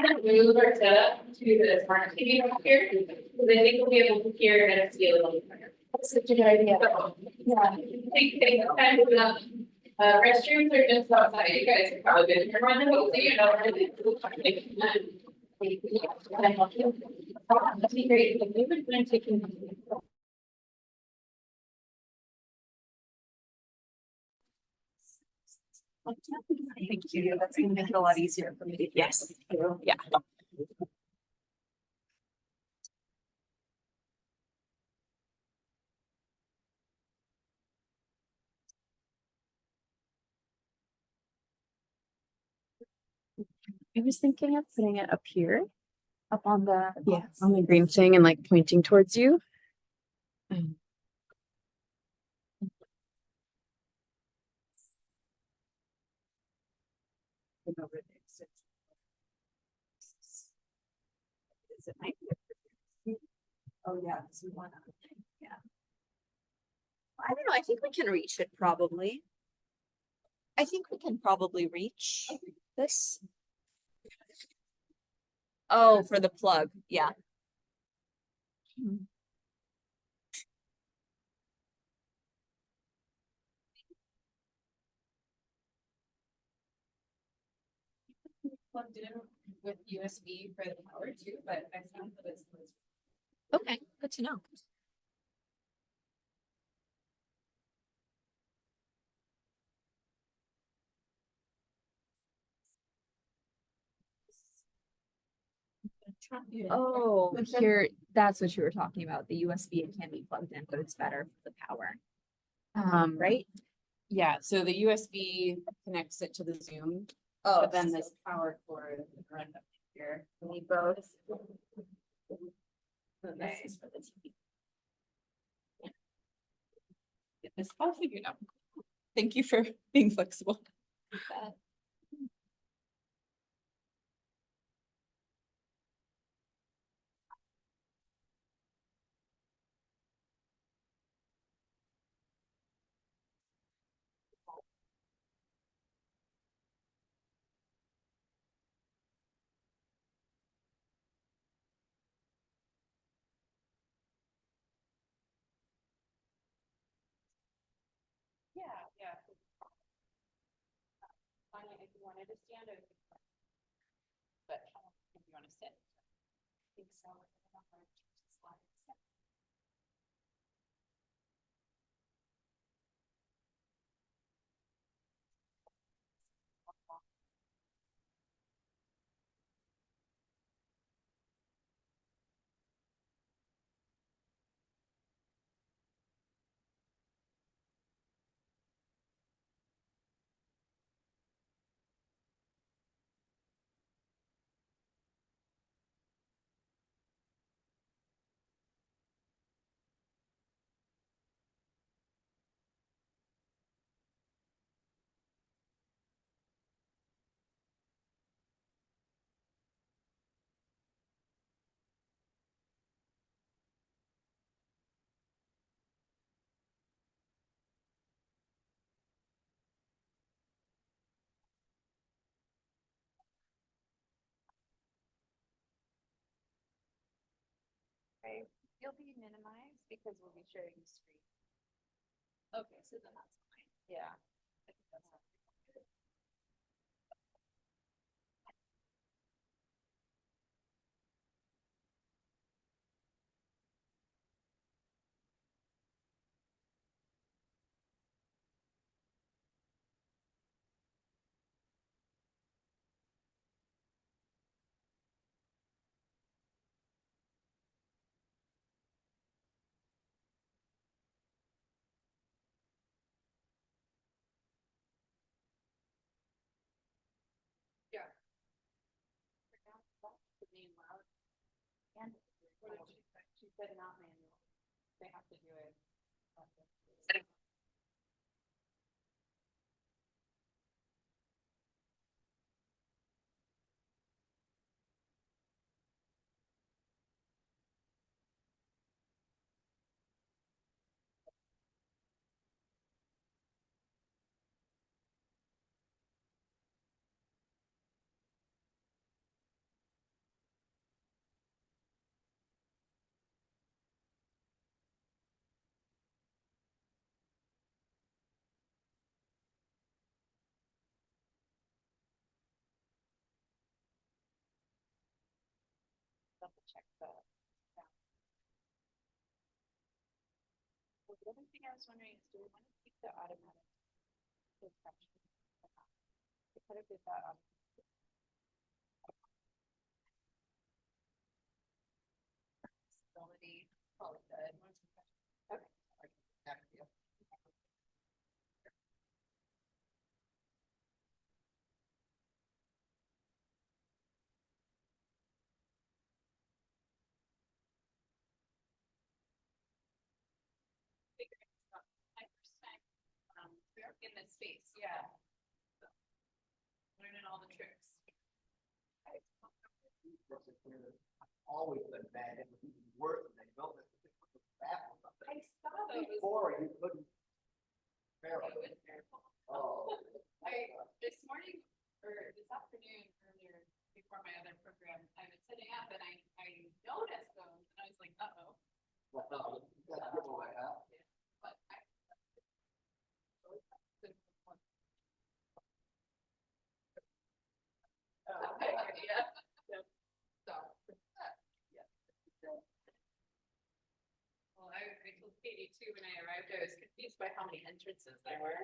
then we move our setup to the smart TV up here, because I think we'll be able to hear and see a little better. That's such a good idea. So, yeah, I think they kind of restrooms are just outside. You guys have probably been here running, but really that'd be great. We would plan taking.
Thank you. That's going to make it a lot easier for me. Yes. Yeah. I was thinking of putting it up here, up on the on the green thing, and like pointing towards you. Is it nice? Oh yeah, so we want to. Yeah. I don't know. I think we can reach it probably. I think we can probably reach this. Oh, for the plug. Yeah.
plugged in with USB for the power too, but I found that it's.
Okay, good to know. Oh, here, that's what you were talking about. The USB, it can be plugged in, but it's better for the power. Right?
Yeah, so the USB connects it to the Zoom,
Oh,
but then this power cord run up here.
we both.
So this is for the TV. Get this all figured out. Thank you for being flexible.
Yeah, yeah. Anya, if you wanted to stand, I would. But if you want to sit. I think so. Okay, you'll be minimized because we'll be sharing the screen. Okay, so then that's fine. Yeah. I think that's fine. Yeah. The name loud. And what did she say? She said not manual. They have to do it. Double check the. The other thing I was wondering is, do we want to keep the automatic description? We could have did that on. Stability, call it good. Okay. In this space, yeah. Learning all the tricks.
Always been bad, it was even worse than they built it.
I saw those.
Before you couldn't.
It was terrible.
Oh.
This morning, or this afternoon, earlier, before my other program, I was sitting up and I noticed those, and I was like, uh-oh.
Well, no, you gotta give away, huh?
But I. Okay.
82 when I arrived, I was confused by how many entrances there were.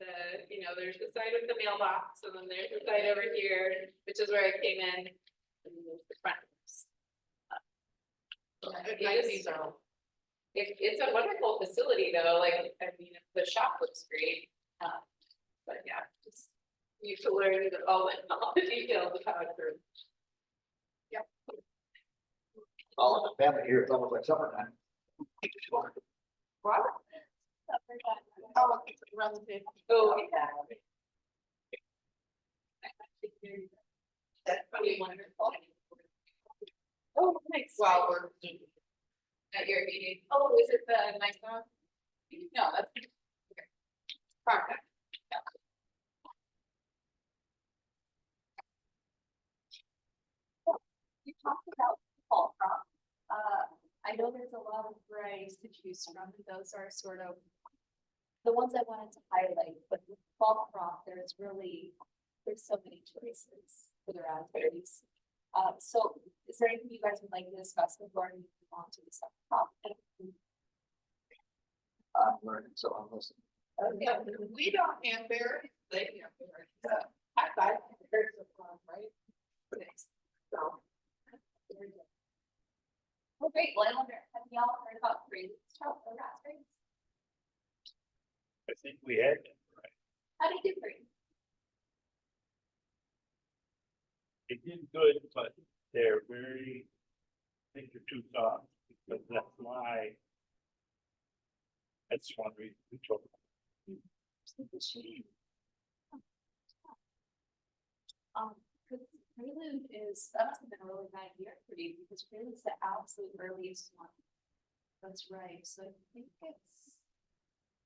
There's the side with the mailbox, and then there's the side over here, which is where I came in. And then there's the front. It's a wonderful facility though, like, I mean, the shop looks great. But yeah, just need to learn all the details of how it grew.
All of the family here, it's almost like summertime.
Robert? Oh, relative. Oh, yeah. That's pretty wonderful. Oh, nice. Wow, we're at your meeting. Oh, is it the nice one? No, that's. Okay. Perfect.
You talked about fall crop. I know there's a lot of varieties to choose from, and those are sort of the ones I wanted to highlight, but with fall crop, there's so many choices for the raspberries. So is there anything you guys would like to discuss before we move on to the second crop?
I'm learning, so I'm listening.
Yeah, we don't have berries, they have berries. I berries are fun, right? So.
Well, great. Well, I wonder, have y'all heard about raspberries?
I think we had them, right?
How do you do green?
They did good, but they're very, I think they're too soft, because that's why. That's one reason we took them.
Because prelude that must have been a really bad year for you, because prelude's the absolute earliest one. That's right. So I think it's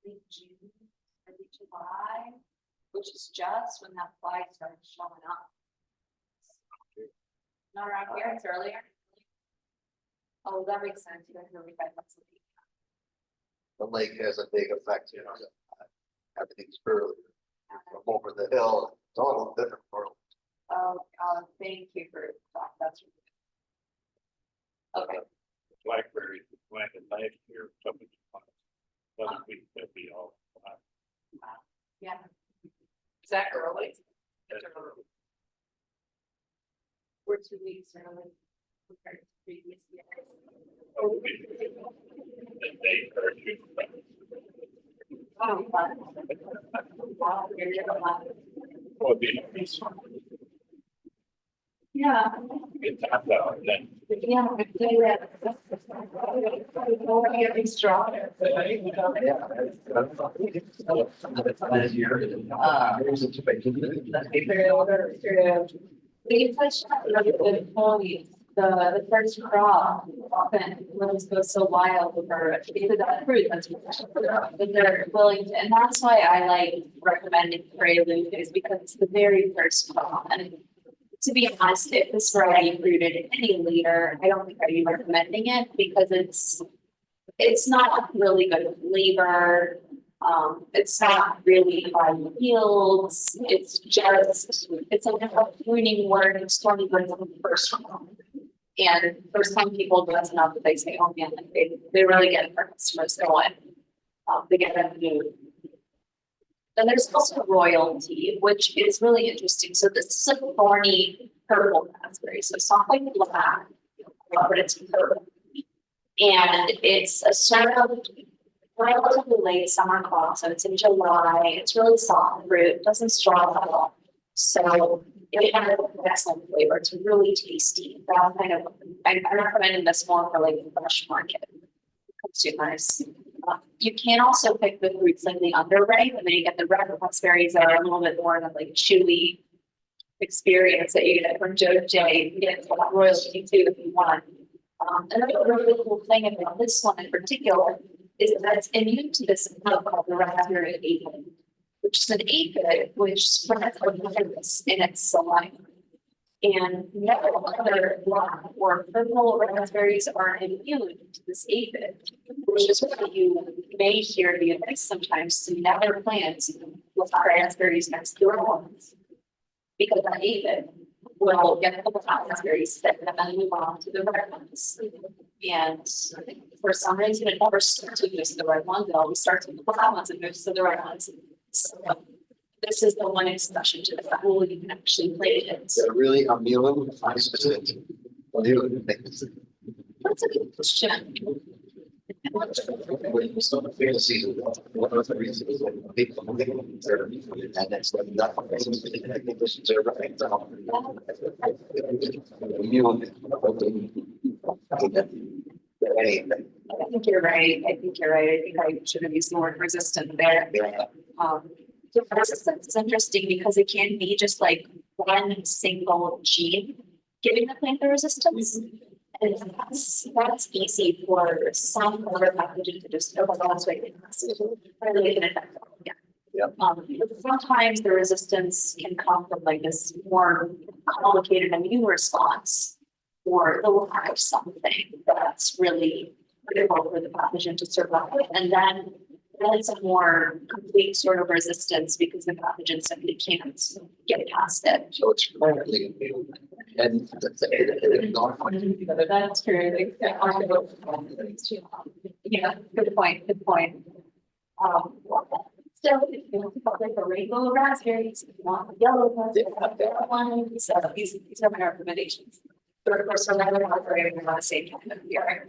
late June, early July, which is just when that fly started showing up. Not around here, it's earlier. Oh, that makes sense. You guys really got lots of people.
The lake has a big effect, everything's early. From over the hill, it's all a little different world.
Oh, thank you for that. That's really good. Okay.
Blackberries, we planted last year, something. Doesn't we, that'd be all.
Yeah.
Is that early?
That's early.
We're 2 weeks early compared to previous years.
Oh, they hurt you.
Oh, fun. Wow, you're gonna laugh.
Oh, they.
Yeah.
It's not that, then.
Yeah, I do that. Getting stronger. We touched on a little bit of ponies. The first crop often ones go so wild with her because that fruit that they're willing to, and that's why I like recommending prelude is because it's the very first crop. And to be honest, if this variety fruited any later, I don't think I'd be recommending it because it's not really good flavor. It's not really high yields. It's a pruning word. It's 20 grams of the first one. And for some people, that's enough that they say, oh man, like they really get it for customers going. They get that new. And there's also royalty, which is really interesting. So this is a thorny purple raspberry. So it's not like black, but it's purple. And it's a sort of relatively late summer crop. So it's in July. It's really soft fruit. It doesn't strong at all. So it has an excellent flavor. It's really tasty. That's kind of, I'm recommending this more for like the fresh market consumers. You can also pick the fruits like the underripe, and then you get the red raspberries that are a little bit more of like chewy experience that you get from JoJ. You get royalty too if you want. Another really cool thing about this one in particular is that it's immune to this plant called the raspberry aphid, which is an aphid which spreads a virus in its saliva. And no other black or purple raspberries are immune to this aphid, which is why you may hear the advice sometimes to never plant with raspberries next to your ones because that aphid
we'll get the raspberries fit and then move on to the red ones. And for some reason, it never starts with just the red ones, it always starts with the black ones and moves to the red ones. So this is the one exception to the rule, you can actually play it.
So really, I'm dealing with my specific. Well, you would think this.
That's a good question.
When you start the field season, one of the reasons is that people don't think they're, and that's like that. I think this is a right. Anything.
I think you're right, I think you're right, I think I should have used the word resistant there. So resistance is interesting because it can be just like one single gene giving the plant the resistance. And that's easy for some other pathogen to just overall it.
Yeah.
But sometimes the resistance can come from like this more complicated immune response or the lack of something that's really critical for the pathogen to survive. And then it's a more complete sort of resistance because the pathogen simply can't get past it.
So it's currently. And
That's true. Yeah, good point, good point. So if you want to call it a rainbow of raspberries, if you want the yellow ones, if you want the red ones, these are my recommendations. But of course, remember we're not the same time of year.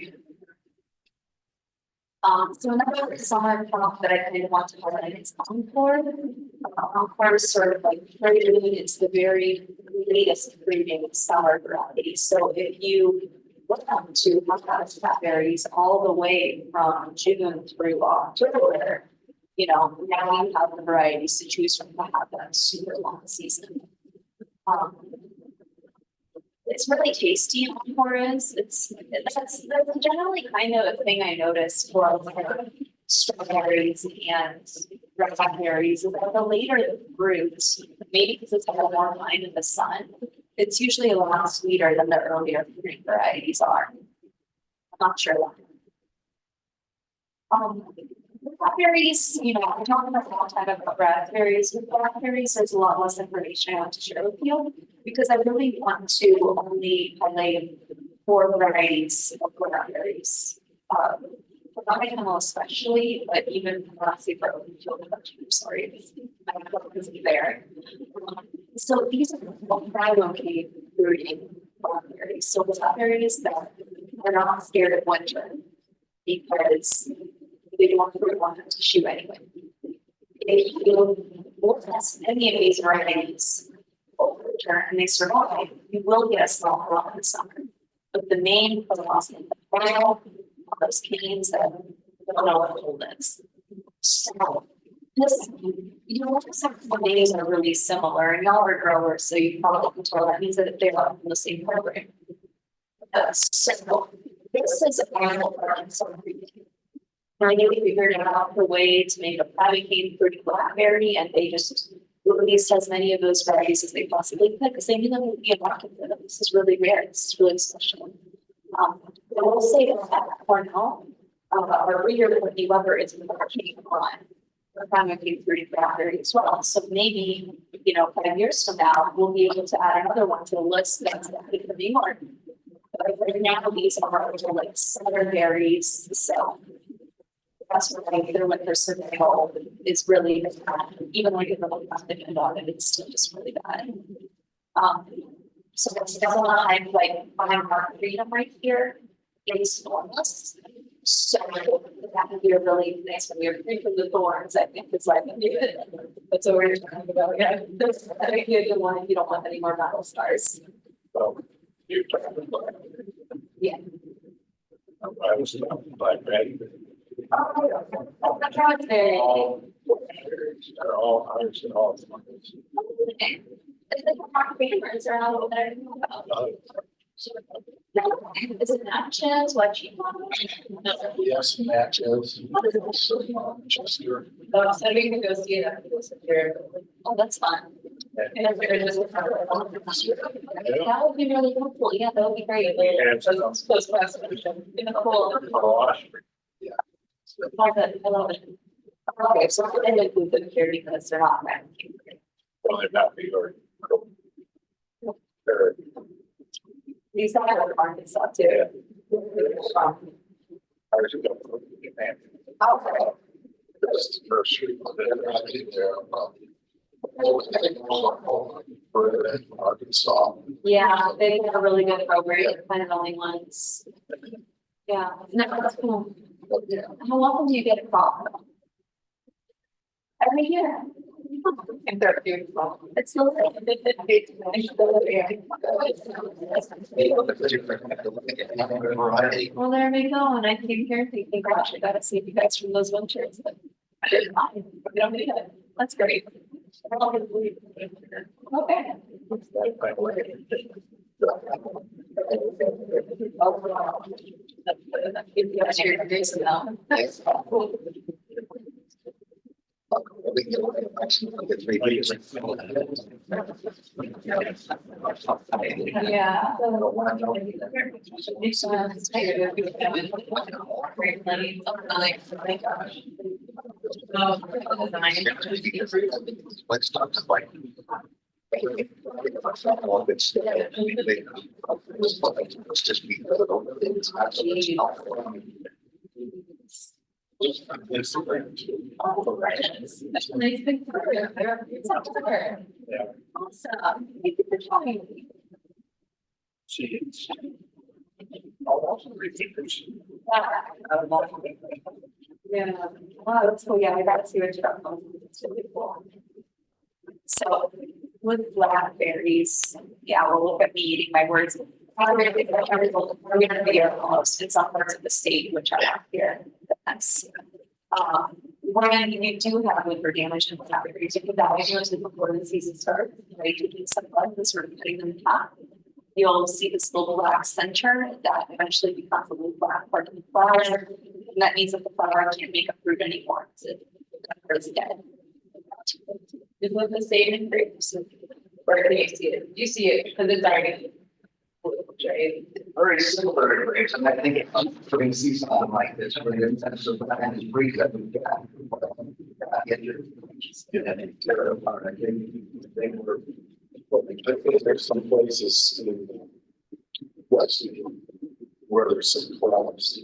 So another summer crop that I kind of want to highlight is encore. Encore is sort of like prelude, it's the very latest breeding summer variety. So if you look up to blackberries all the way from June through October, you know, now you have the varieties to choose from to have that super long season. It's really tasty encore is. That's generally kind of a thing I noticed for like strawberries and raspberries is that the later the fruit, maybe because it's had more time in the sun, it's usually a lot sweeter than the earlier fruit varieties are. I'm not sure why. Blackberries, you know, I talked about a long time about raspberries. With blackberries, there's a lot less information I want to share with you because I really want to only highlight 4 varieties of blackberries. Not especially, but even lastly for open field production, sorry, my focus is there. So these are located fruiting blackberries. So blackberries that are not scared of winter because they don't fruit on the tissue anyway. If you will test any of these varieties over winter and they survive, you will get a small crop in the summer. But the main cause in the fall, those canes that don't know what cold is. So this, you know, some of the names are really similar, and y'all are growers, so you probably can tell that means that they're on the same program. So this is a final part. I know we figured out the way to make a private cane fruity blackberry, and they just released as many of those varieties as they possibly could because they knew there would be a market for them. This is really rare. This is really special. I will say that Cornell, our breeder with the Weber is working on a private cane fruity blackberry as well. So maybe, you know, 5 years from now, we'll be able to add another one to the list that's for New York. But right now, these are like southern berries. So that's what I hear with their survival is really bad. Even when you look at the on it, it's still just really bad. So this doesn't have like fine mark freedom right here. It's enormous. So that would be a really nice when you're free from the thorns. I think it's like that's what we're talking about. Yeah, that's I think you don't want if you don't want any more battle stars.
So you're talking about.
Yeah.
I was talking about ready.
Oh, that's how it's very.
They're all ours and all.
It's like our favorites are all that I know about. Is it matches? What you want?
Yes, matches. Chester.
Oh, so we can go see that. Oh, that's fun. And we're just. That would be really helpful. Yeah, that would be great. Post classification. Cool.
Yeah.
I love it. Okay, so I didn't include them here because they're not.
Well, they're not big or.
These guys are Arkansas too. Okay.
That's the nursery. Arkansas.
Yeah, they have a really good program, kind of the only ones. Yeah, no, that's cool.
Yeah.
How often do you get a crop? Every year.
And they're beautiful.
It's so.
Variety.
Well, there we go, and I came here thinking, gosh, I gotta see you guys from those winters, but I didn't mind, we don't need it, that's great. Okay. That's your days now. Yeah.
Let's talk like. It's just be.
That's a nice big program there. It's up there.
Yeah.
Awesome. Thank you for showing me.
See, it's. Almost 3 fingers.
Yeah, wow, that's cool. Yeah, I got to see what you're on. It's really cool. So with blackberries, yeah, we'll look at me eating my words. We're gonna be almost in some parts of the state, which are not here. That's, when you do have liver damage in blackberries, you can diagnose it before the season starts, right? Taking some blood and sort of putting them in top. You'll see this little black center that eventually becomes a little black part of the flower. And that means that the flower can't make a fruit anymore. So it's dead. Is it the same in grapes? Where do you see it? You see it because it's already.
Very similar to grapes, and I think it's putting seeds on like this, where the intensive and it's breed that we got. They were.
I think there's some places in West where there's some clouds.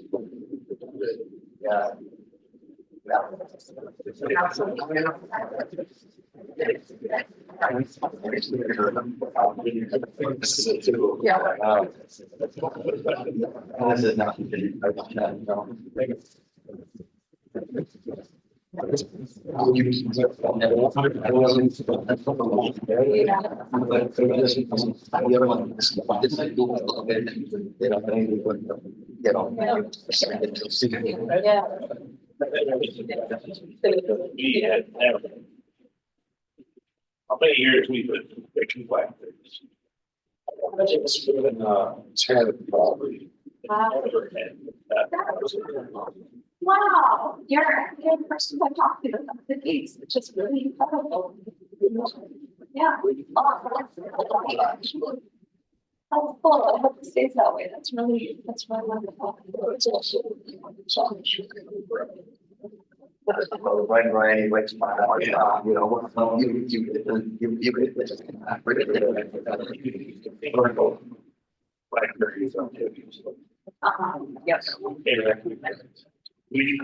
Yeah.
This is it too.
Yeah.
This is not.
Yeah.
We had never. How many years we've been picking blackberries?
It's been 10 probably.
Never had that.
Wow, you're the person I talked to about the case, which is really incredible. Yeah. Oh, cool. I hope it stays that way. That's really wonderful.
It's also. Right, like smile, you know,
Blackberries on tips.
Yes.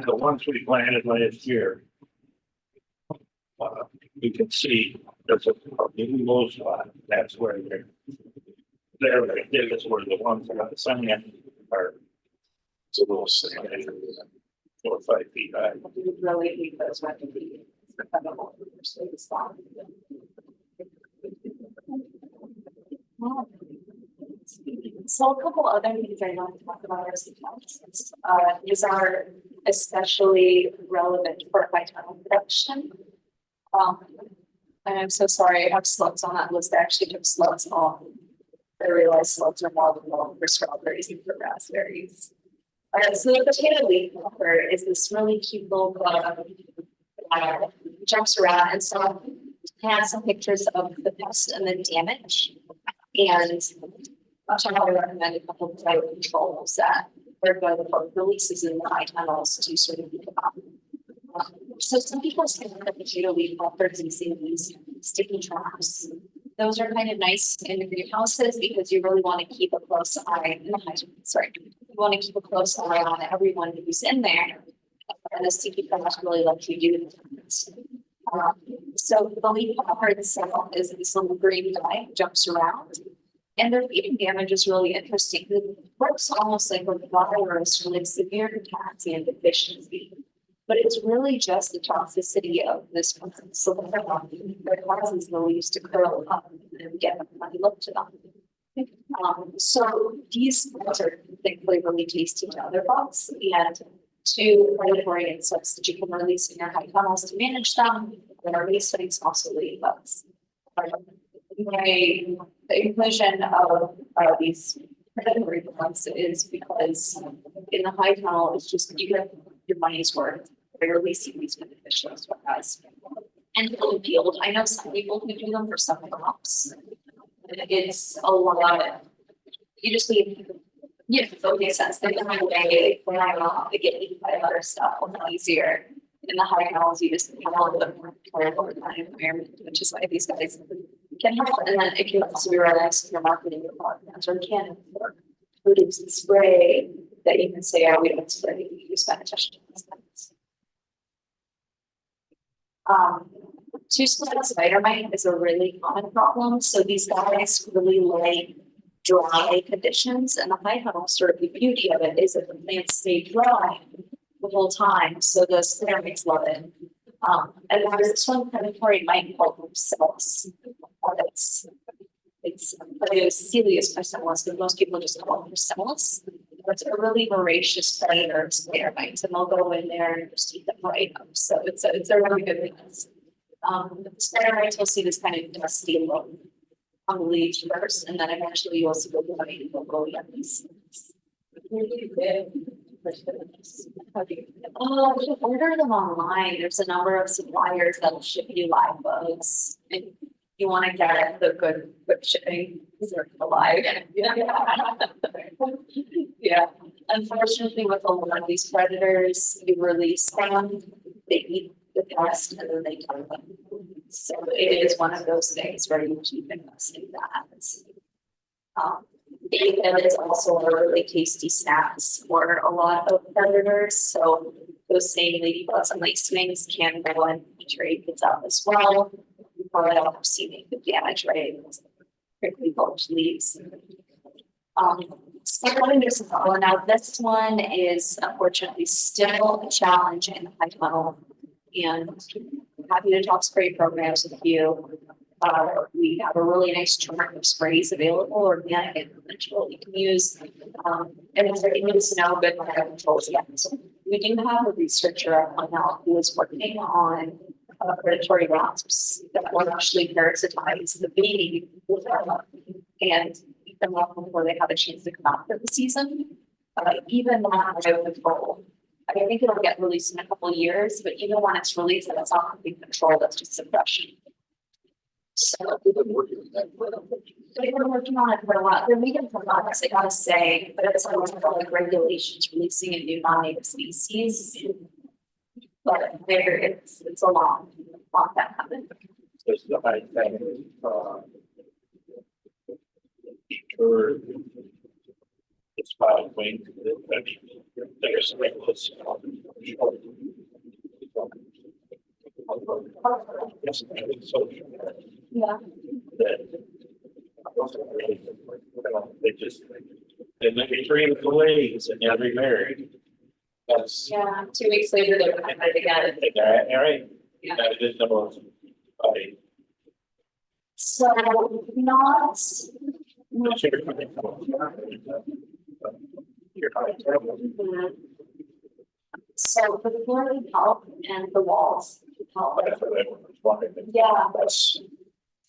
The ones we planted last year. You can see there's a little spot, that's where they're that's where the ones that got the sun are.
It's a little sad.
4 or 5 feet high.
You really need those recipes. So a couple other things I want to talk about are succulents. These are especially relevant for phytonutrient production. And I'm so sorry, I have slugs on that list. I actually took slugs off. I realized slugs are more than for strawberries and for raspberries. So the potato leaf pepper is this really cute little bug that jumps around, and so I have some pictures of the pest and the damage. And I'll try to recommend a couple of potato controls that are good for releases in the high tunnels to sort of think about. So some people say that the potato leaf pepper is using these sticky traps those are kind of nice in the greenhouses because you really want to keep a close eye, sorry, you want to keep a close eye on everyone who's in there. And the sticky grass really lets you do that. So the leafhopper itself is this little green guy who jumps around. And their feeding damage is really interesting. It works almost like a virus or like severe potassium deficiency. But it's really just the toxicity of this so that causes the leaves to curl up and get a funny look to them. So these bugs are thankfully really tasty to other bugs and to predatory insects that you can release in your high tunnels to manage them. And our base things also ladybugs. The inclusion of these predatory bugs is because in the high tunnel, it's just you get your money's worth by releasing these beneficial guys. And in the field, I know some people who do them for some crops. It's a lot. You just leave. Yeah, it makes sense. They find a way, they fly off, they get eaten by other stuff a lot easier. In the high tunnels, you just have a little bit more control over the environment, which is why these guys can help. And then it can also be realized if you're marketing your product, or can produce the spray that you can say, oh, we don't spray, we use beneficial insects. Two-split spider mite is a really common problem. So these guys really like dry conditions, and the high tunnel sort of the beauty of it is that the plants stay dry the whole time, so the spider mites love it. And there's this one predatory mite called Marcellus. It's Celius Marcellus, but most people just call it Marcellus. It's a really voracious predator spider mites, and they'll go in there and just eat them right up. So it's a really good mix. The spider mites will see this kind of dusty look on the leaves first, and then eventually you'll see the white and they'll go yummies. Oh, order them online. There's a number of suppliers that'll ship you live bugs. If you want to get the good shipping, because they're alive. Yeah. Unfortunately, with a lot of these predators, you release them, they eat the pest, and then they kill them. So it is one of those things where you keep investing that. Bacon is also a really tasty snacks for a lot of predators. So those same ladybugs and lacewings can go and eat your aphids up as well. You probably don't have seen the damage, right? Quickly bulged leaves. There's now this one is unfortunately still a challenge in the high tunnel, and I'm happy to talk spray programs with you. We have a really nice chart of sprays available, organic and conventional you can use. And it's even snow good controls yet. So we do have a researcher at Anya who is working on predatory wasps that will actually parasitize the bee and eat them up before they have a chance to come out for the season. Even not out of control. I think it'll get released in a couple of years, but even when it's released, that's not complete control, that's just suppression. So
We've been working on that.
they've been working on it for a while. They're making progress, I gotta say, but it's like regulations releasing a new non-native species. But it's a long that happened.
It's the high thing, or it's five wing. There's reckless. Yes, so.
Yeah.
They just, and then you dream of the ladies and you'll be married. That's.
Yeah, 2 weeks later, they're coming back again.
All right.
Yeah.
That is number one. Okay.
So not. So the floor can help and the walls can help. Yeah, but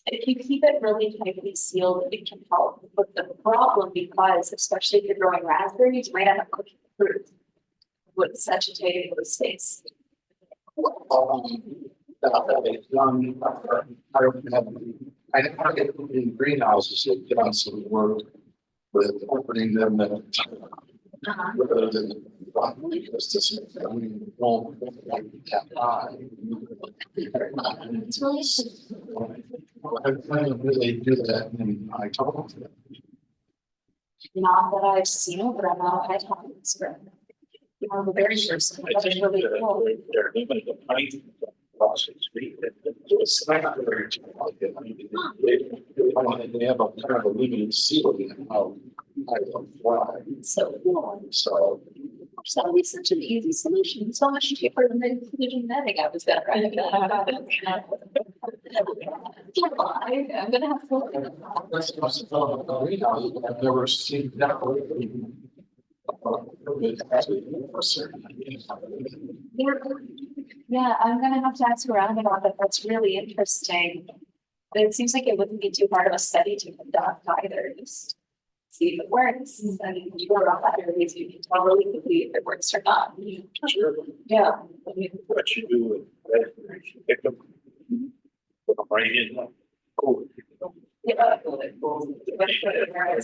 if you keep it really tightly sealed, it can help. But the problem, because especially if you're growing raspberries, you might end up cooking fruit with such a tight enclosed space.
I never get in greenhouses that get on some work with opening them and. Rather than because this, I mean, won't that high.
It's really
I really do that in October.
Not that I've seen over a lot of times, but. You know, the very first, one, that was really cool.
They're limited to height, across the street.
It's not very. They have a kind of a limited ceiling in how high they'll fly.
So cool.
So.
So it's such an easy solution, so much cheaper than the genetic I was gonna write. I'm gonna have to.
That's I've never seen that.
Yeah, I'm gonna have to ask around about that. That's really interesting. But it seems like it wouldn't be too hard of a study to conduct either, just see if it works. And if you go around that areas, you can tell really quickly if it works or not. Yeah.
What you do with raspberries, you pick them. Put them right in, cool.
Yeah.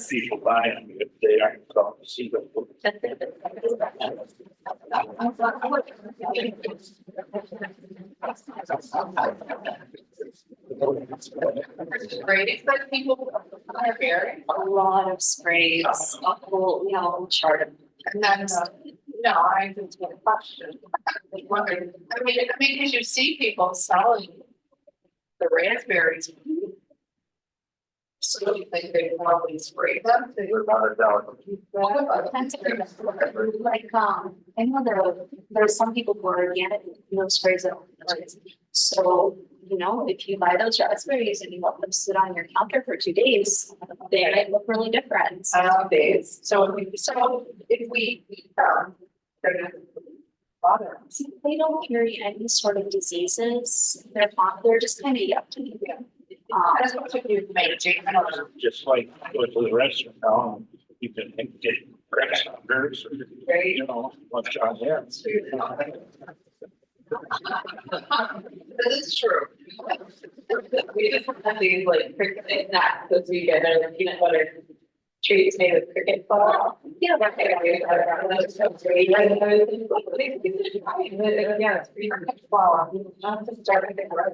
People buy them if they aren't going to see them.
Great, it's like people are very,
A lot of sprays, a whole, chart of.
and then, no, I just get a question. I wondering, I mean, because you see people selling the raspberries. So you think they probably spray them?
Without a doubt.
Like, I know there's some people who are organic, sprays of. So, if you buy those raspberries and you let them sit on your counter for 2 days, they might look really different.
Days, so if we, they're gonna bother us.
They don't carry any sort of diseases. They're just kind of yucky.
That's what you made a change.
Just like go to the restaurant now, you can get raspberries, lunch on there.
This is true. We just have these like cricket snacks this weekend, and the peanut butter treats made of cricket flour. Yeah, that's so great. Yeah, it's pretty much flour. I'm just starting to think about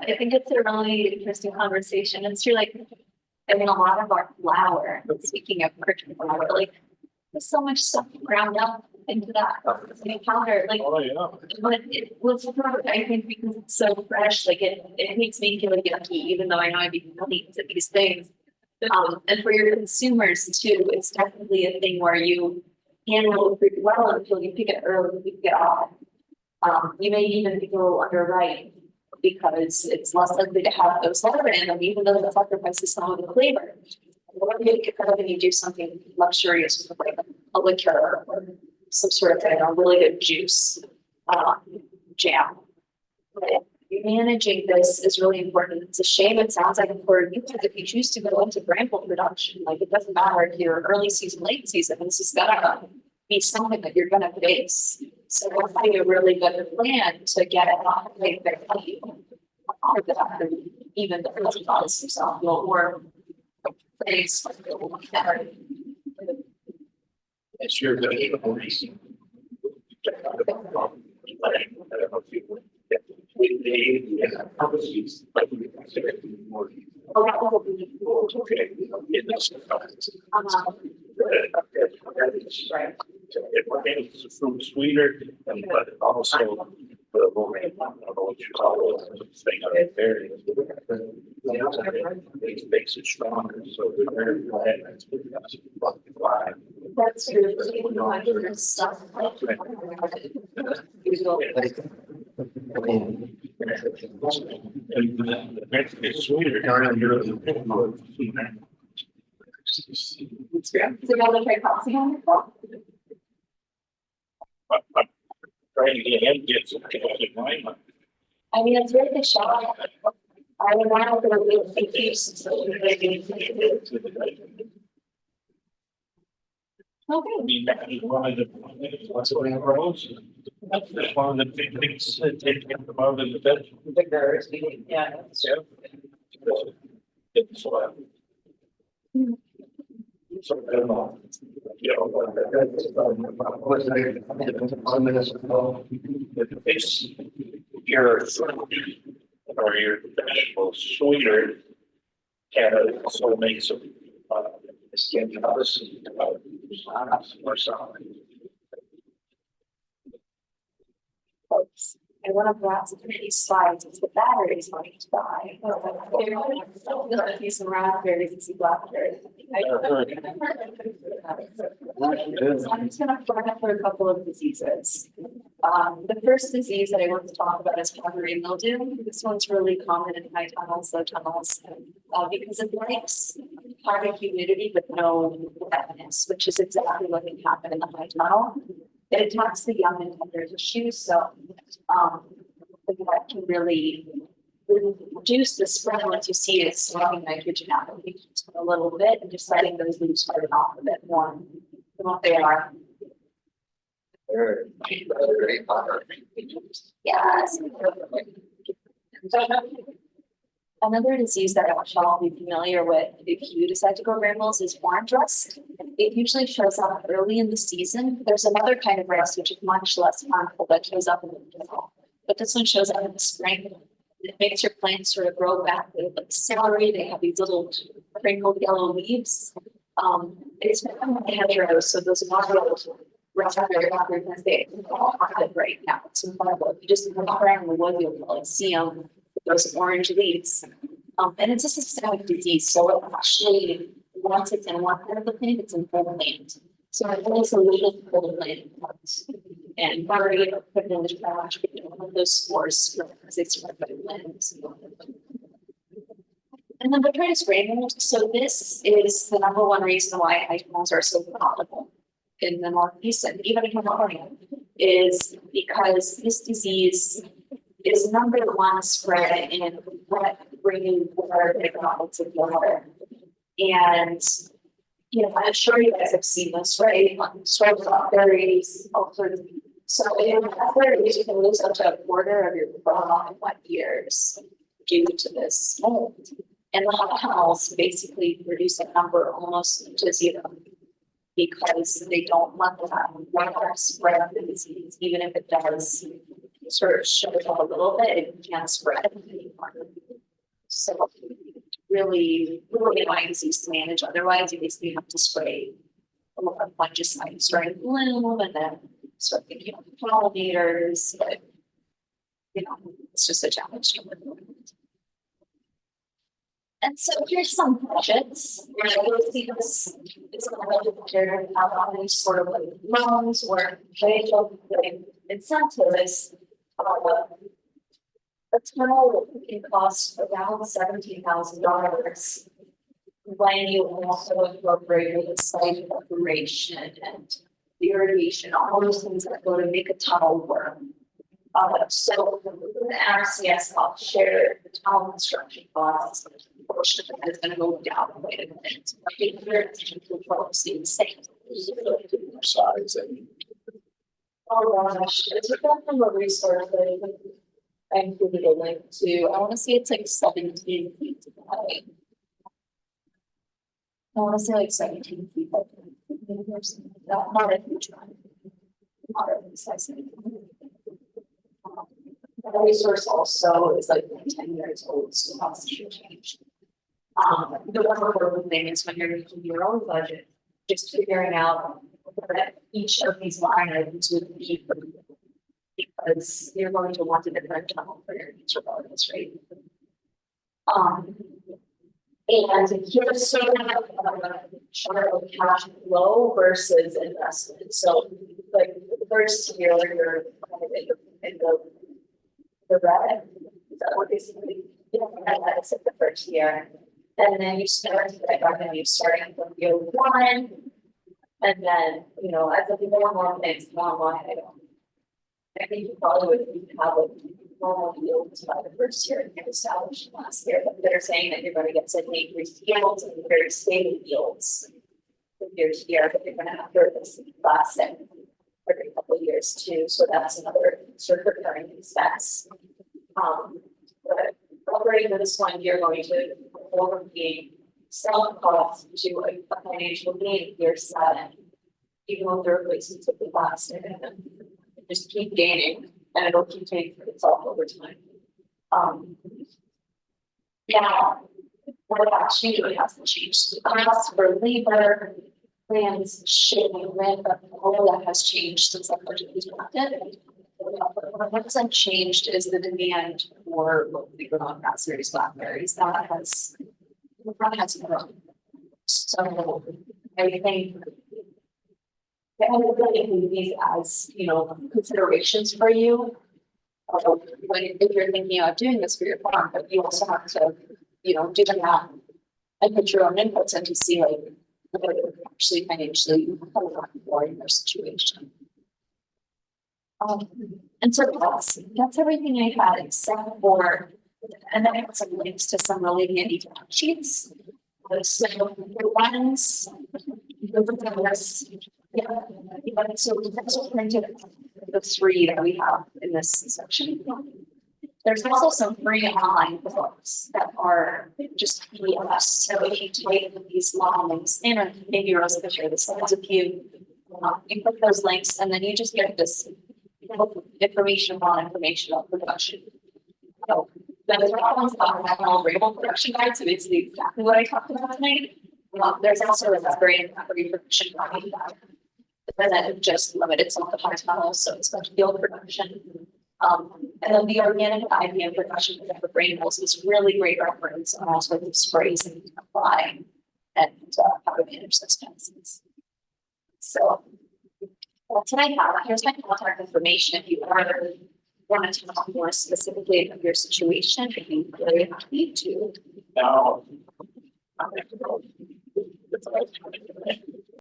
I think it's a really interesting conversation. It's true, like, I mean, a lot of our flour, speaking of cricket flour, like, there's so much stuff ground up into that powder, like,
Oh, yeah.
but it was perfect, I think, because it's so fresh, like, it makes me feel like yucky, even though I know I'd be willing to these things. And for your consumers too, it's definitely a thing where you handle it pretty well until you pick it early, you pick it off. You may even feel underripe because it's less likely to have those larvae in them, even though it sacrifices some of the flavor. What do you get out of it? You do something luxurious with like a liqueur or some sort of really good juice, jam. But managing this is really important. It's a shame it sounds like for you guys, if you choose to go into bramble production, like it doesn't matter if you're early season, late season, this is gonna be something that you're gonna face. So we're having a really good plan to get it off like their value. Even though it's not some or place.
It's your good.
Okay.
Right.
It's from sweeter, but also the what you call it, thing of it there. It makes it stronger, so the very
That's really stuff.
it's sweeter.
So you want to try crossing on your phone?
I'm trying to get him to get some in mind.
I mean, it's really good shot. I would want to go with big piece. Okay.
I mean, that is one of the, what's the name of those? That's one of the big things that take them out of the bed.
Yeah.
It's, so, you know, it's your fruit or your vegetables sweeter. And it also makes them, skin colors, or something.
Folks, and one of Rob's pretty slides is the batteries going to buy. Use some raspberries and some blackberries. So I'm just gonna flag up for a couple of diseases. The first disease that I want to talk about is powdery mildew. This one's really common in high tunnels, low tunnels, because it likes high humidity but no wetness, which is exactly what can happen in the high tunnel. It attacks the young and tender tissues, so that can really reduce the spread once you see it slowing nitrogen out a little bit and just letting those leaves harden off a bit more than what they are. Yes. Another disease that I'm sure I'll be familiar with if you decide to grow brambles is orange rust. It usually shows up early in the season. There's another kind of rust which is much less harmful that shows up in the fall, but this one shows up in the spring. It makes your plants sort of grow back. They look like celery. They have these little crinkled yellow leaves. It's from the hedgerows, so those wild raspberry because they all have it right now. It's incredible. If you just walk around the wood, you'll see them. Those orange leaves. And it's a systemic disease. So it actually, once it's in one part of the plant, it's in whole plant. So it has a little whole plant parts. And already put it in the trash, one of those spores because they spread by wind. And then botrytis granules. So this is the #1 reason why high tunnels are so profitable in the Northeast and even in California, is because this disease is #1 spread in wet, rainy, water, big bottles of water. And, you know, I'm sure you guys have seen this, right? Blackberries, all sorts of. So in blackberries, you can lose up to 1/4 of your runoff in 1 year due to this mold. And the hot tunnels basically reduce that number almost to 0 because they don't let that water spread the disease, even if it does sort of show it up a little bit, it can't spread anymore. So really annoying disease to manage. Otherwise, you basically have to spray a lot of fungicides during bloom and then start thinking of pollinators, but you know, it's just a challenge to live with. And so here's some budgets. You'll see this is a budget here have all these sort of like loans or financial like incentives. A tunnel can cost around $17,000 when you also incorporate the site preparation and the irrigation, all those things that go to make a tunnel work. So the RCS will share the tunnel construction costs. Portion of that is going to go down quite a bit. So I think it's the same.
Size and.
Oh gosh, I took that from a resource that I included a link to. I want to say it's like 17 feet high. I want to say like 17 feet. Not a huge one. Not a size. The resource also is like 10 years old, so lots should change. The one important thing is when you're making your own budget, just figuring out what each of these line items would be for you. Because you're going to want a different tunnel for your needs regardless, right? And here's sort of a chart of cash flow versus investment. So like the first year you're in the red, is that what basically, that's the first year. And then you start to get revenue starting from year 1. And then, you know, as the more things come on, I think you probably would have a normal yields by the first year and get established last year. But they're saying that you're going to get some increased yields and very stable yields from year to year, but you're going to have to this class every couple of years too. So that's another sort of recurring expense. But operating with this one, you're going to over being self cost to a financial gain year 7.
even though they're replacements of the plastic, and then just keep gaining, and it'll keep paying for itself over time. Yeah, what actually really hasn't changed. The cost for labor, plans, shipping, rent, but all of that has changed since that budget was drafted. What hasn't changed is the demand for locally grown raspberries, blackberries. That has grown. So I think that would really include these as, you know, considerations for you. When if you're thinking about doing this for your farm, but you also have to, you know, do the math and put your own inputs in to see like what it would actually financially for in your situation. And so that's everything I had except for, and then I have some links to some really handy fact sheets. So the ones, so we also printed the 3 that we have in this section. There's also some free online books that are just PDFs. So if you type these long links in, or maybe Rosa could share the slides with you, you click those links and then you just get this information on production. So there's ones that are variable production guide, so it's exactly what I talked about tonight. There's also a raspberry and blackberry production guide that doesn't just limit itself to high tunnels, so it's like field production. And then the organic IBM production for granules is really great reference on all sorts of sprays that you can apply and how to manage those pests. So that's what I have. Here's my contact information. If you ever want to talk more specifically about your situation, I'd be very happy to.